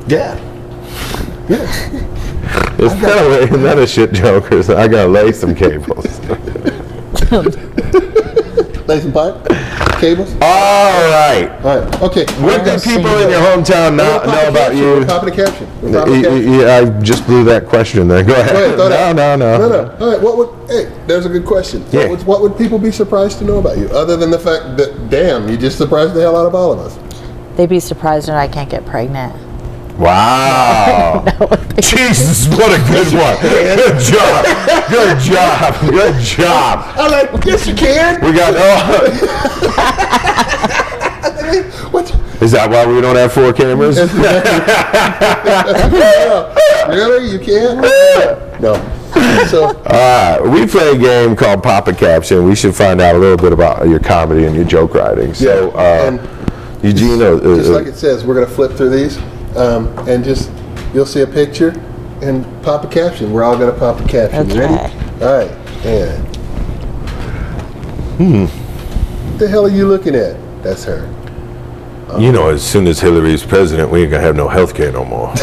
Yeah. Yeah. It's kind of another shit jokers. I gotta lay some cables. Lay some pipe? Cables? All right. All right. Okay. What do people in your hometown know about you? We're popping a caption. We're popping a caption. Yeah, I just blew that question there. Go Go ahead, ahead. throw that. No. No. All right. Hey, there's a good question. Yeah. What would people be surprised to know about you, other than the fact that, damn, you just surprised the hell out of all of us? They'd be surprised that I can't get pregnant. Wow. Jesus, what a good one. Good job. Good job. Good job. I'm like, yes, you can. We got, What? is that why we don't have 4 cameras? Really? You can't? No. So, We play a game called Pop a Caption. We should find out a little bit about your comedy and your joke writing. So, and Eugene, just like it says, we're going to flip through these, and you'll see a picture and pop a caption. We're all going to pop a caption. You ready? Okay. All right. And. What the hell are you looking at? That's her. You know, as soon as Hillary's president, we ain't gonna have no health care no more.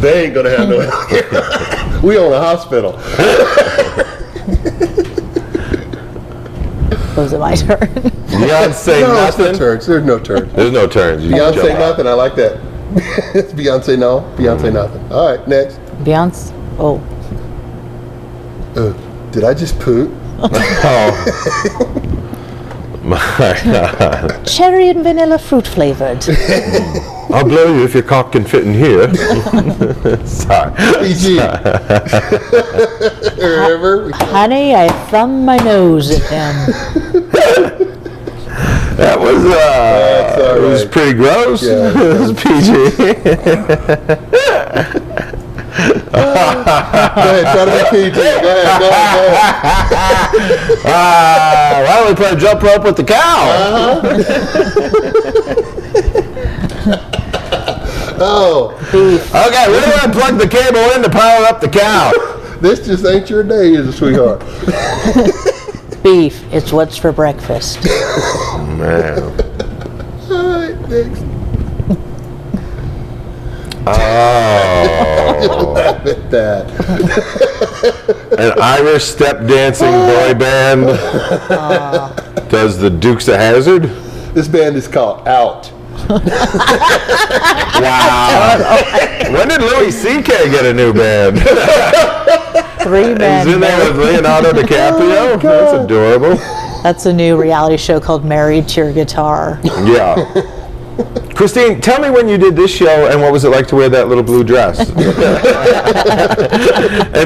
They ain't gonna have no health care. We own a hospital. Was it my turn? Beyonce No, nothing. there's no turns. There's no turns. There's no turns. You Beyonce jump out. nothing. I like that. It's Beyonce no. Beyonce nothing. All right, next. Beyonce. Oh, Did I just poop? Oh. My God. cherry and vanilla fruit flavored. I'll blow you if your cock can fit in here. Sorry. PG. Remember? Honey, I thumbed my nose at them. That was That's all it was right. pretty gross. Yeah. It was PG. Go ahead, try to be PG. Go ahead, go ahead. Why don't we play jump rope with the cow? Oh, Okay, where do I plug the cable in to power up the cow? this just ain't your day, is it, sweetheart? Beef. It's what's for breakfast. Man. All right, next. Oh. Laugh at that. An Irish step dancing boy band does the Dukes of Hazzard. This band is called Out. Wow. When did Louis C.K. get a new band? Three men. He's in there with Leonardo DiCaprio. That's adorable. That's a new reality show called Married to Your Guitar. Yeah. Christine, tell me when you did this show and what was it like to wear that little blue dress? And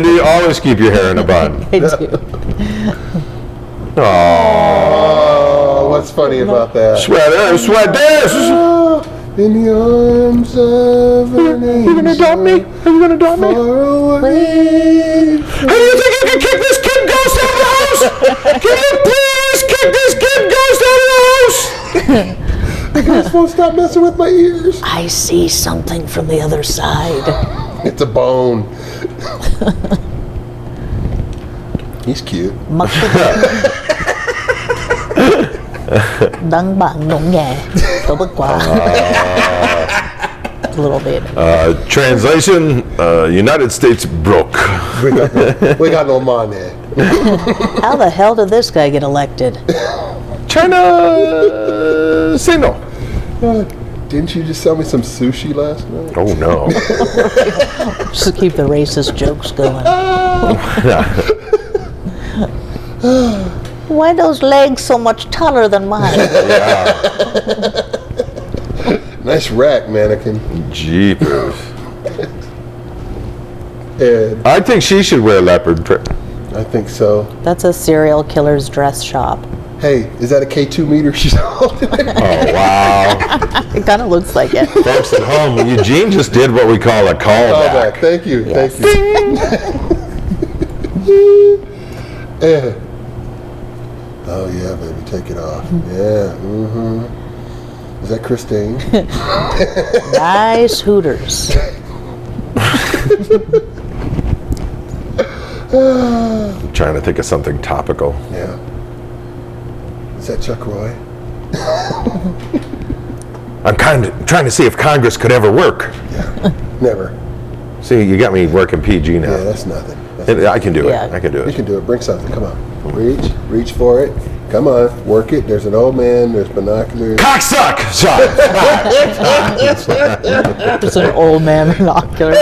do you always keep your hair in a bun? I do. Aww. Oh, what's funny about that? Sweaters. In the arms of an angel. You gonna adopt me? Are you gonna adopt me? Far away. Hey, you think you can kick this kid ghost out of the house? Can you please kick this kid ghost out of the house? You guys won't stop messing with my ears. I see something from the other side. It's a bone. He's cute. Đăng bằng nụng nhẹ. Có bất quả. A little bit. Translation, United States broke. We got no money. How the hell did this guy get elected? China, say no. Didn't you just sell me some sushi last night? Oh no. Just keep the racist jokes going. Why are those legs so much taller than mine? Nice rack, mannequin. Jeepers. And I think she should wear leopard print. I think so. That's a serial killer's dress shop. Hey, is that a K2 meter she's holding? Oh wow. It kind of looks like it. Folks at home, Eugene just did what we call a callback. Callback. Thank you. Yes. Thank you. Yeah. Oh yeah, baby, take it off. Yeah. Mm-hmm. Is that Christine? Nice hooters. I'm trying to think of something topical. Yeah. Is that Chuck Roy? I'm trying to see if Congress could ever work. Yeah. Never. See, you got me working PG now. Yeah, that's nothing. I can do it. Yeah. I can do You it. can do it. Bring something. Come on. Reach for it. Come on. Work it. There's an old man. There's binoculars. Cocksuck! Sorry. Just an old man binocular.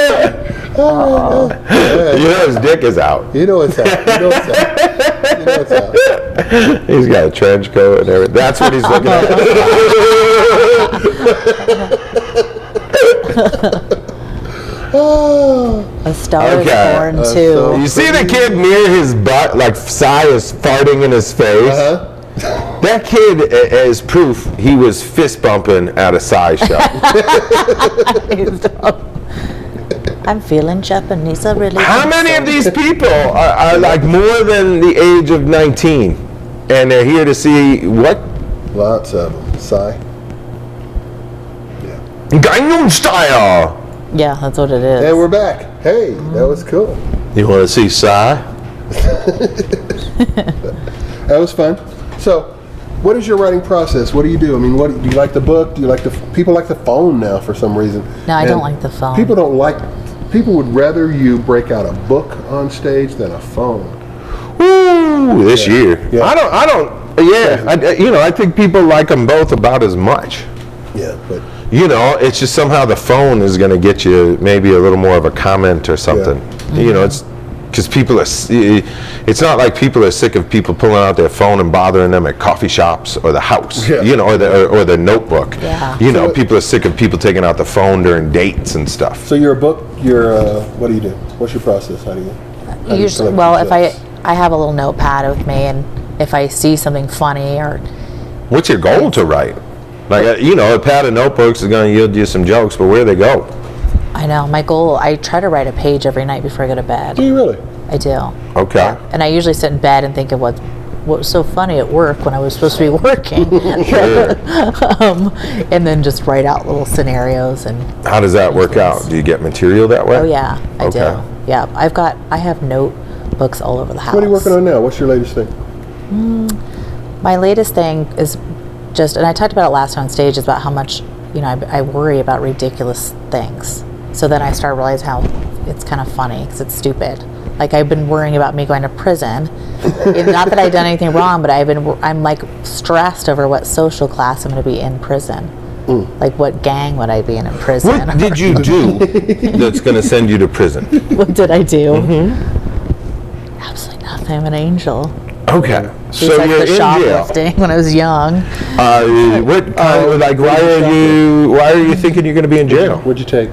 You know his dick is out. You know what's out. You know what's out. You know what's out. He's got a trench coat and everything. That's what he's looking at. A Star Okay. is Born so- too. You see the kid near his butt, like Cy is farting in his face? Huh? That kid, as proof, he was fist bumping at a Cy show. I'm feeling Japanese. I really. How think many so. of these people are like more than the age of 19? And they're here to see what? Lots of them. Sigh. Yeah. Gangnam Style! Yeah, that's what it is. And we're back. Hey, that was cool. You want to see Cy? That was fun. So, What is your writing process? What do you do? I mean, what do you like the book? Do you like the people like the phone now for some reason? No, I And don't like the phone. People would rather you break out a book on stage than a phone. Ooh, this year. Yeah. I don't. Yeah, I think people like them both about as much. Yeah, but It's just somehow the phone is going to get you maybe a little more of a comment or something. It's because people are. It's not like people are sick of people pulling out their phone and bothering them at coffee shops or the house. Yeah. Or the notebook. Yeah. So People are sick of people taking out the phone during dates and stuff. so you're a book. What do you do? What's your process? How do you Usually, collect well, your if jokes? I have a little notepad with me, and if I see something funny or What's your goal to write? Like a pad of notebooks is going to yield you some jokes, but where do they go? I know my goal, I try to write a page every night before I go to bed. Do you really? I do. Okay. And I usually sit in bed and think of what was so funny at work when I was supposed to be working. Sure. And then just write out little scenarios and. How does that work out? Do you get material that way? Oh yeah, I Okay. do. Yeah, I have notebooks all over the house. What are you working on now? What's your latest thing? My latest thing is just, and I talked about it last time on stage, is about how much, I worry about ridiculous things. So then I start realizing how it's kind of funny because it's stupid. Like I've been worrying about me going to prison. Not that I've done anything wrong, but I'm like stressed over what social class I'm going to be in prison. Like what gang would I be in prison? What did you do that's going to send you to prison? What did I do? Absolutely nothing. I'm an angel. Okay, so Besides you're the in jail. shoplifting when I was young. Why are you thinking you're going to be in jail? What'd you take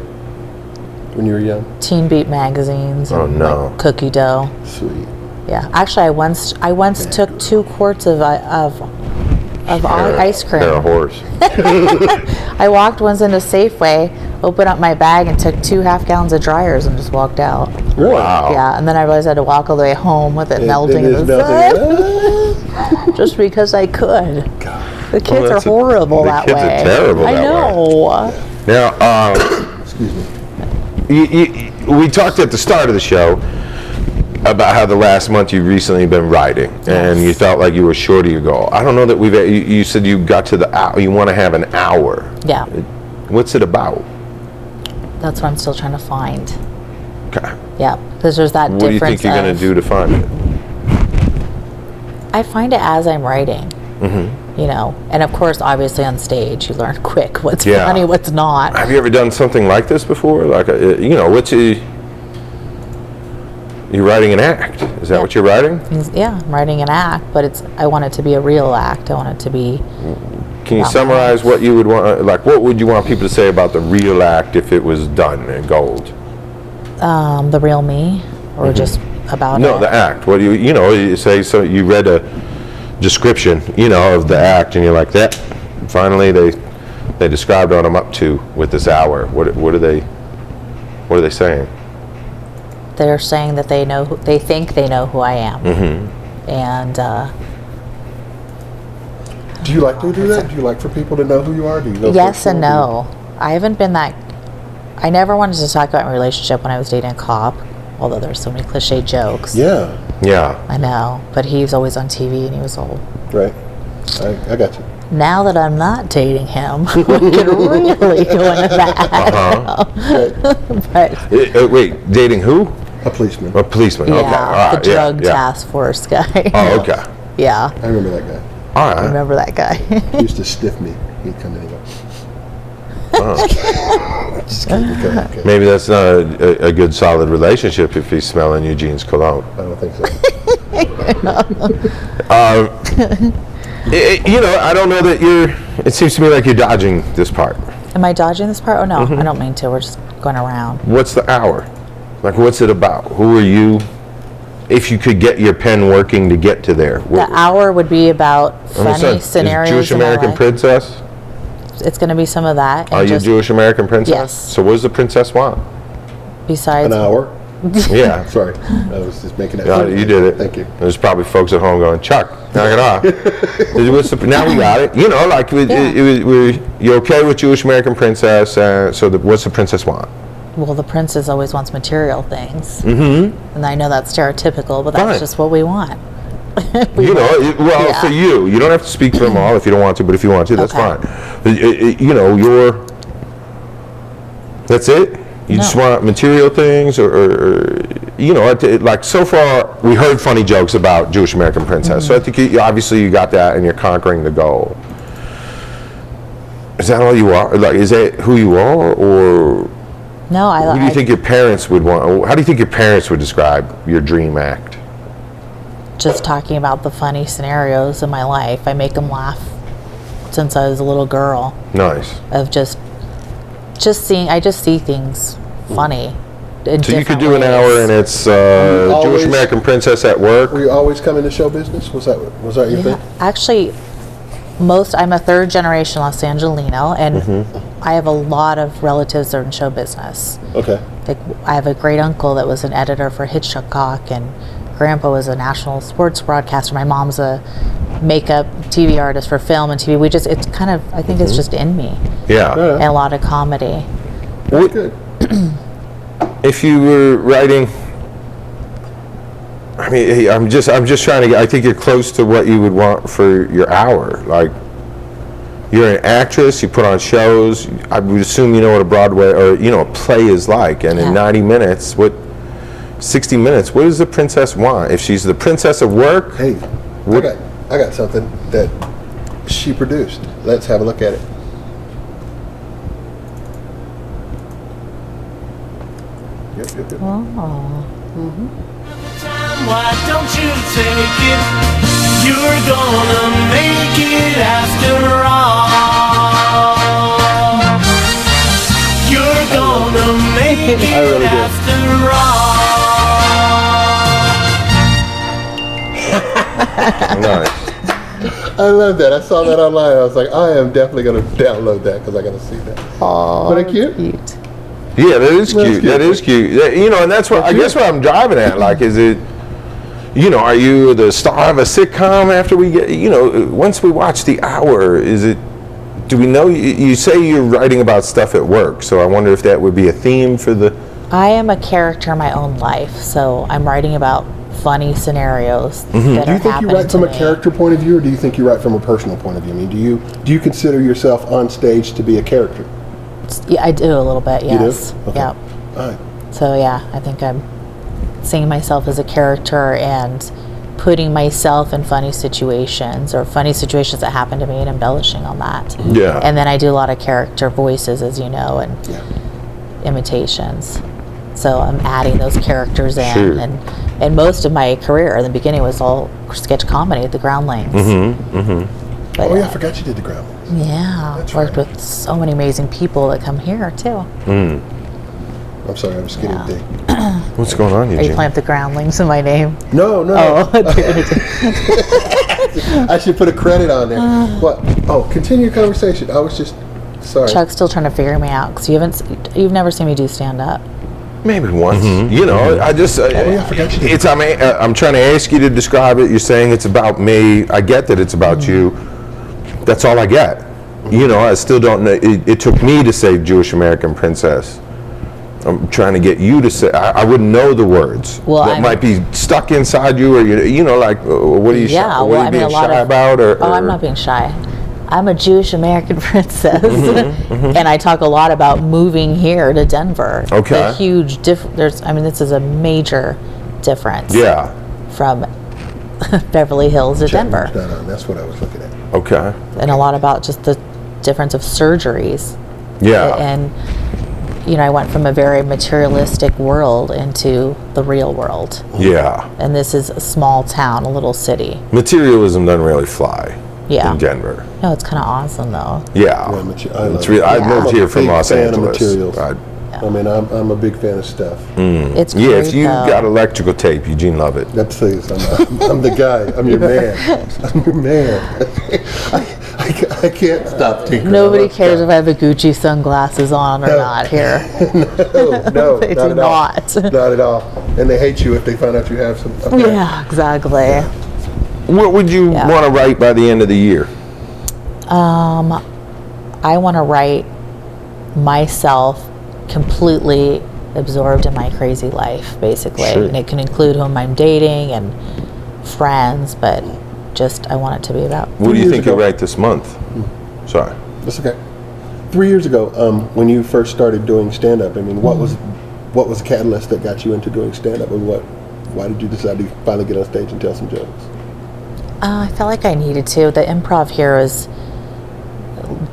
when you were young? Teen Beat magazines. Oh, And, no. like, cookie dough. Sweet. Yeah, actually, I once took 2 quarts of ice cream. They're a horse. I walked once into Safeway, opened up my bag, and took 2 half-gallons of dryers and just walked out. Really? Wow. Yeah, and then I realized I had to walk all the way home with it melting It in is the melting. sun, just because I could. The kids are that's horrible the that kids are way. terrible I that know. Now, Excuse me. we talked at the start of the show about how the last month you've recently been writing, and you felt like you were short of your goal. I don't know that you said you got to the hour, you want to have an hour. Yeah, What's it about? that's what I'm still trying to find. Okay. Yeah, because there's that What do you difference. think you're going to do to find it? I find it as I'm writing. And of course, obviously on stage, you learn quick what's Yeah. funny, what's not. Have you ever done something like this before? Like, you're writing an act. Is that what you're writing? Yeah, I'm writing an act, but I want it to be a real act. I want it to be. Can you Not summarize much. what you would want? Like, what would you want people to say about the real act if it was done in gold? The real me, or just about No, it. the act. What do you say? So you read a description, of the act, and you're like, that. Finally, they described what I'm up to with this hour. What are they saying? They're saying that they think they know who I am, and Do you like to do that? Do you like for people to know who you are? Do you go yes and personal? no. I haven't been that. I never wanted to talk about my relationship when I was dating a cop, although there's so many cliche jokes. Yeah. Yeah. I know, but he was always on TV and he was old. Right. I got you. Now that I'm not dating him, we can really go into that. But Wait, dating who? A policeman. A policeman. yeah, Okay. All right. the drug yeah. task force guy. Oh, okay. Yeah, I remember that guy. All I right. remember that guy. He used to stiff me. He'd come in and go. Oh. Just kidding. Okay. Maybe that's not a good solid relationship if he's smelling Eugene's cologne. I don't think so. I don't know that it seems to me like you're dodging this part. Am I dodging this part? Oh no, I don't mean to. We're just going around. What's the hour? Like, what's it about? Who are you? If you could get your pen working to get to there. The hour would be about funny scenarios. Jewish in my American life. princess? It's going to be some of that. And Are you just Jewish American princess? Yes. So what does the princess want? besides An hour. Yeah. Sorry, I was just making that. Yeah, you did it. Thank you. There's probably folks at home going, Chuck, knock it off. Now we got it. Like, you're okay with Jewish American princess, so what's the princess want? Well, the princess always wants material things. And I know that's stereotypical, but that's Fine. just what we want. You know, Yeah. for you don't have to speak for them all if you don't want to, but if you want to, that's Okay. fine. You know, that's it? You just want material things, or you know, like so far we heard funny jokes about Jewish American Princess, so I think obviously you got that and you're conquering the goal. Is that all you are? Like, is that who you are, or No, who do you think your parents would want? How do you think your parents would describe your dream act? just talking about the funny scenarios in my life. I make them laugh since I was a little girl. Nice. Of just seeing, I just see things funny. So you could do an hour and it's Jewish American Princess at work. Were you always coming to show business? Was that your thing? Actually, I'm a third generation Los Angelino, and I have a lot of relatives that are in show business. Okay. Like, I have a great uncle that was an editor for Hitchcock, and Grandpa was a national sports broadcaster. My mom's a makeup TV artist for film and TV. It's kind of, I think it's just in me. Yeah. And a lot of comedy. That's good. If you were writing, I mean, I'm just trying to get, I think you're close to what you would want for your hour. Like, you're an actress, you put on shows, I would assume you know what a Broadway or, you know, a play is like, and in 90 minutes, 60 minutes, what does the princess want? If she's the princess of work? Hey, I got something that she produced. Let's have a look at it. Yep. Oh. Why don't you take it? You're gonna make it after all. You're gonna make it I really did. after all. Nice. I love that. I saw that online. I was like, I am definitely going to download that because I got to see that. Oh, But cute. Yeah, that is cute. cute. That is cute. You know, and that's what I guess what I'm driving at. Like, is it, you know, are you the star of a sitcom after we get, you know, once we watch the hour, is it, do we know, you say you're writing about stuff at work, so I wonder if that would be a theme for the... I am a character in my own life, so I'm writing about funny scenarios that Do you are think you happening write from to a me. character point of view, or do you think you write from a personal point of view? I mean, do you consider yourself on stage to be a character? Yeah, I do a little bit, yes. You do? Okay. Yep. All right. So yeah, I think I'm seeing myself as a character and putting myself in funny situations or funny situations that happen to me and embellishing on that. Yeah. And then I do a lot of character voices, as you know, and Yeah. imitations. So I'm adding those characters in, Sure. and most of my career in the beginning was all sketch comedy at the Groundlings. But, Oh, yeah, I forgot you did the ground. yeah, That's worked right. with so many amazing people that come here too. I'm sorry, I'm just getting Yeah. big. What's going on, Are you Eugene? playing with the Groundlings in my name? No. Oh, I should put a credit on there. What? Oh, continue your conversation. I was just sorry. Chuck's still trying to figure me out because you've never seen me do stand up. Maybe once. You know, I just, yeah, I forgot you did. it's, I'm trying to ask you to describe it. You're saying it's about me. I get that it's about you. That's all I get. You know, I still don't know. It took me to say Jewish American Princess. I'm trying to get you to say, I wouldn't know the words. Well, that I'm- might be stuck inside you, or, you know, like, what are you, Yeah, what well, are you I mean, being a lot shy of- about? Or, Oh, I'm not being shy. I'm a Jewish American princess, and I talk a lot about moving here to Denver. Okay. The huge this is a major difference. Yeah. From Beverly Hills to Denver, Not on. That's what I was looking at. Okay. and a lot about just the difference of surgeries. Yeah. And you know, I went from a very materialistic world into the real world, Yeah. and this is a small town, a little city. Materialism doesn't really fly Yeah. in Denver. No, it's kind of awesome though. Yeah. I love It's it. I Yeah. moved here from I'm a big Los fan of Angeles. materials. I- I mean, I'm a big fan of stuff. It's great, Yeah, if you though. got electrical tape, Eugene love it. That's I'm the guy. I'm your man. I'm your man. I can't stop tinkering. Nobody cares if I have the Gucci sunglasses on or No. not here. No, They not do at all. not. Not at all. And they hate you if they find out you have some. Okay. Yeah, exactly. What would you Yeah. want to write by the end of the year? I want to write myself completely absorbed in my crazy life, basically. Sure. And it can include whom I'm dating and friends, but just I want it to be about. What do you think you'll write this month? Sorry. That's okay. 3 years ago, when you first started doing stand-up, I mean, what was the catalyst that got you into doing stand-up, and why did you decide to finally get on stage and tell some jokes? I felt like I needed to. The improv here is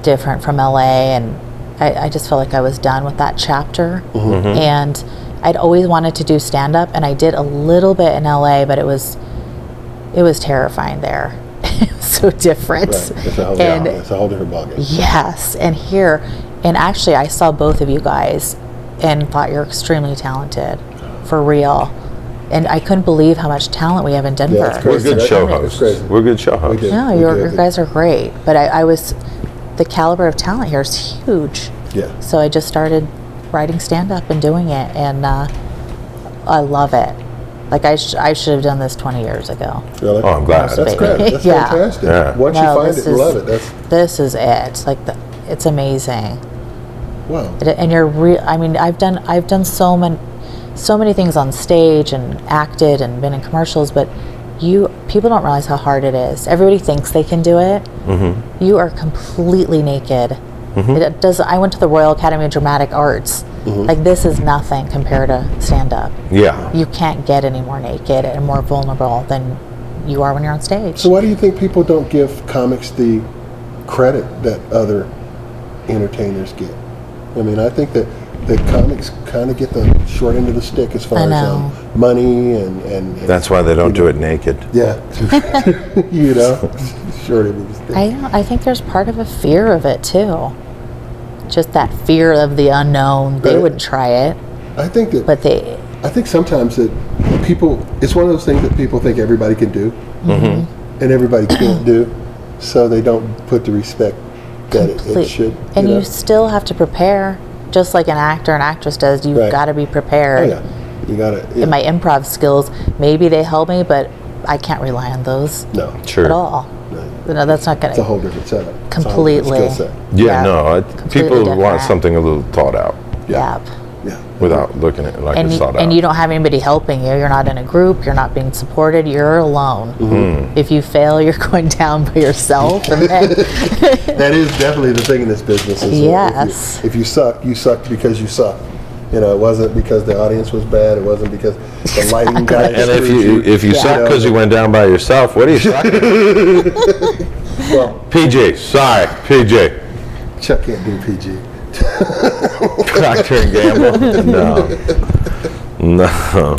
different from LA, and I just felt like I was done with that chapter. And I'd always wanted to do stand-up, and I did a little bit in LA, but it was terrifying there. It was so different. Right. It's a whole different ballgame. Yes, and here, and actually I saw both of you guys and thought you're extremely talented, for real. And I couldn't believe how much talent we have in Denver. Yeah, it's We're crazy. good show It's hosts. crazy. We're good show hosts. No, your guys are great. But the caliber of talent here is huge. Yeah. So I just started writing stand-up and doing it, and I love it. Like I should have done this 20 years ago. Really? Oh, I'm glad. That's great. That's Yeah. fantastic. Yeah. Once you find it, you love it. This is it. Like it's amazing. Wow. And you're I mean, I've done so many things on stage and acted and been in commercials, but people don't realize how hard it is. Everybody thinks they can do it. You are completely naked. I went to the Royal Academy of Dramatic Arts. Like this is nothing compared to stand-up. Yeah. You can't get any more naked and more vulnerable than you are when you're on stage. So why do you think people don't give comics the credit that other entertainers get? I mean, I think that comics kind of get the short end of the stick as far as money and That's why they don't do it naked. yeah. Short end of the stick. I think there's part of a fear of it too. Just that fear of the unknown. They Right. wouldn't try it, I think that but they. I think sometimes that it's one of those things that people think everybody can do, and everybody can't do, so they don't put the respect that it should. And you still have to prepare, just like an actor and actress does. You've Right. got to be prepared. Oh yeah, you got it. Yeah. And my improv skills, maybe they help me, but I can't rely on those No, Sure. at all. no, No, that's not it's a gonna whole different setup. It's a whole completely. different skill set. Yeah, no. completely People want different. something a little thought out Yeah. Yeah. without looking at it like it's thought out. And you don't have anybody helping you. You're not in a group. You're not being supported. You're alone. If you fail, you're going down by yourself. And then That is definitely the thing in this business. Is Yes. If you suck, you sucked because you suck. It wasn't because the audience was bad. It wasn't because the lighting guy. And screwed if you suck because you went down by yourself, what do you suck? Well, PJ, sorry, PJ. Chuck can't do PG. Procter and Gamble. No. No.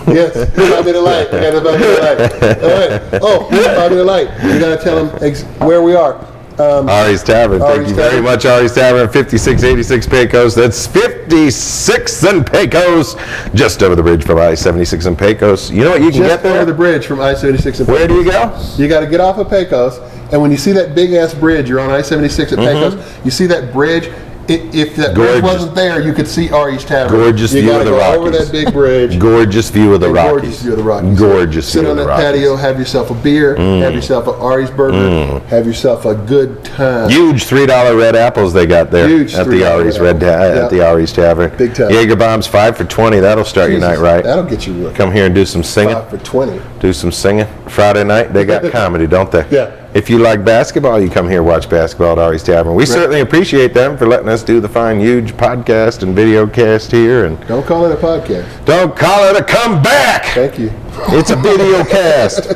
Yes, 5 minute light. I got a 5 minute light. All right. Oh, 5 minute light. You gotta tell them where we are. Ari's Tavern. Thank Ari's you very Tavern. much, Ari's Tavern, 5686 Pecos. That's 56 and Pecos, just over the bridge from I-76 and Pecos. You know what you can Just get there? over the bridge from I-76 and Where do you go? You got to get off of Pecos, and when you see that big ass bridge, you're on I-76 at Pecos. You see that bridge. If that bridge Gorgeous. wasn't there, you could see Ari's Tavern. Gorgeous you view gotta of the go Rockies. over that big bridge. Gorgeous view of the and Rockies. Gorgeous view of the Rockies. Gorgeous Sit view on of the that Rockies. patio, have yourself a beer, have yourself an Ari's burger, have yourself a good time. Huge $3 red apples they got there Huge at $3 the Ari's red apple. at the Ari's Tavern. Big time. Jaeger bombs 5 for $20. That'll start your night Jesus, right. That'll get you real. Come here and do some singing. 5 for 20. Do some singing. Friday night they got comedy, don't they? Yeah. If you like basketball, you come here watch basketball at Ari's Tavern. We certainly appreciate them for letting us do the fine huge podcast and video cast here. And Don't call it a podcast. don't call it a comeback. Thank you. It's a video cast.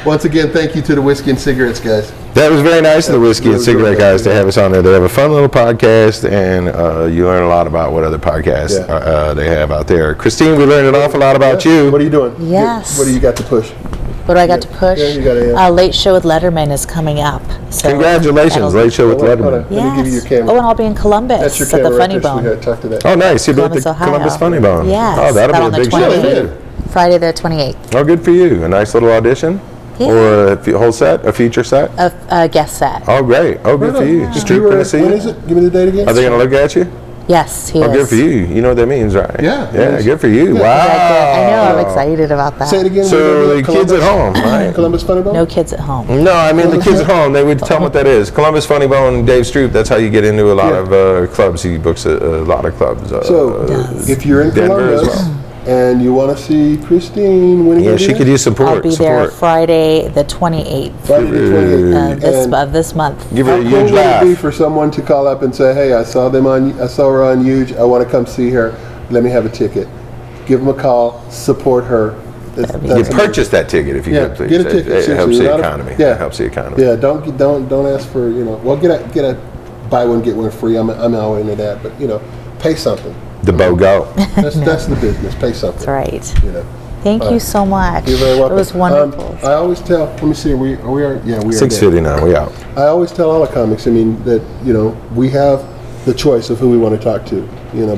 Once again, thank you to the Whiskey and Cigarettes guys. That was very nice of the Whiskey and Really Cigarette good. guys to have us on there. They have a fun little podcast, and you learn a lot about what other podcasts they have out there. Christine, we learned an awful lot about you. What are you doing? Yes. What do you got to push? What do I got to push? Yeah, you gotta, Late Show with Letterman is coming up. So Congratulations, that'll- Late Show with Hold on, hold Letterman. on. Let me give you your camera. Oh, and I'll be in Columbus That's your at camera the right Funny there, Bone. sweetheart. Talk to that. Oh, nice. You'll be at Columbus, the Ohio. Columbus Funny Bone. Yes. Oh, that'll be on a the big show. 28th. Friday the 28th. Oh, good for you. A nice little audition? Yeah. Or a whole set? A feature set? A guest set. Oh, great. Oh, good for you. Street When Tennessee? is it? Give me the date again. Are they going to look at you? Yes, he Oh, is. good for you. You know what that means, right? Yeah. Yeah, good for you. Wow. I know. I'm excited about that. Say it again. So We're the gonna kids do at home, right? Columbus Funny Bone? No kids at home. No, I mean the kids at home. They would tell them what that is. Columbus Funny Bone, Dave Stroop. That's how you get into a lot of clubs. He books a lot of clubs. So, if you're in Denver as Columbus, well. and you want to see Christine, when are you Yeah, gonna she be could there? use support. I'll be there Friday the 28th Friday the 28th. of this month. Give her a How huge cool would it be laugh. for someone to call up and say, "Hey, I saw her on EUGE. I want to come see her. Let me have a ticket." Give them a call. Support her. You purchase that ticket if you Yeah, could, please. get a ticket. It helps seriously. the Not a- economy. Yeah, It helps the economy. Yeah, don't ask for, well, get a buy one get one free. I'm all into that, but pay something. The BOGO. That's the business. Pay something. That's right. You know. Thank you so much. You're very welcome. It was wonderful. I always tell. Let me see. We are. Yeah, we are. 6:59. We out. I always tell all the comics. I mean that we have the choice of who we want to talk to.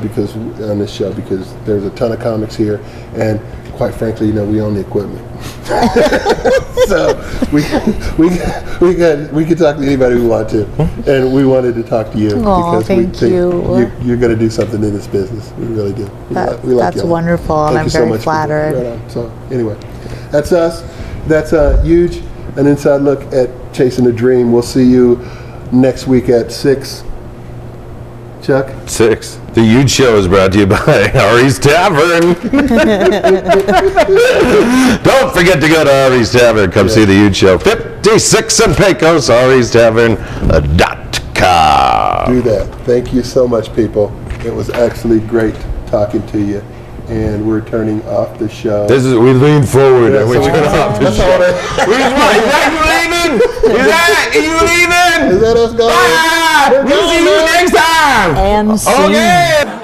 Because on this show, because there's a ton of comics here, and quite frankly, we own the equipment. So we could talk to anybody we want to, and we wanted to talk to you Aw, because we thank think you. you're going to do something in this business. We really do. We like That's y'all. wonderful, and Thank I'm you so very much for flattered. that. Right on. So anyway, that's us. That's EUGE, an inside look at Chasing a Dream. We'll see you next week at 6. Chuck? 6. The Huge Show is brought to you by Ari's Tavern. Don't forget to go to Ari's Tavern. Come see the Huge Show. 56 in Pecos, aristavern.com. Do that. Thank you so much, people. It was actually great talking to you. And we're turning off the show. We lean forward and we so turn off the that's show. all that- Is you leaving? Is that us going? Bye! We'll see you next time! And see. Okay!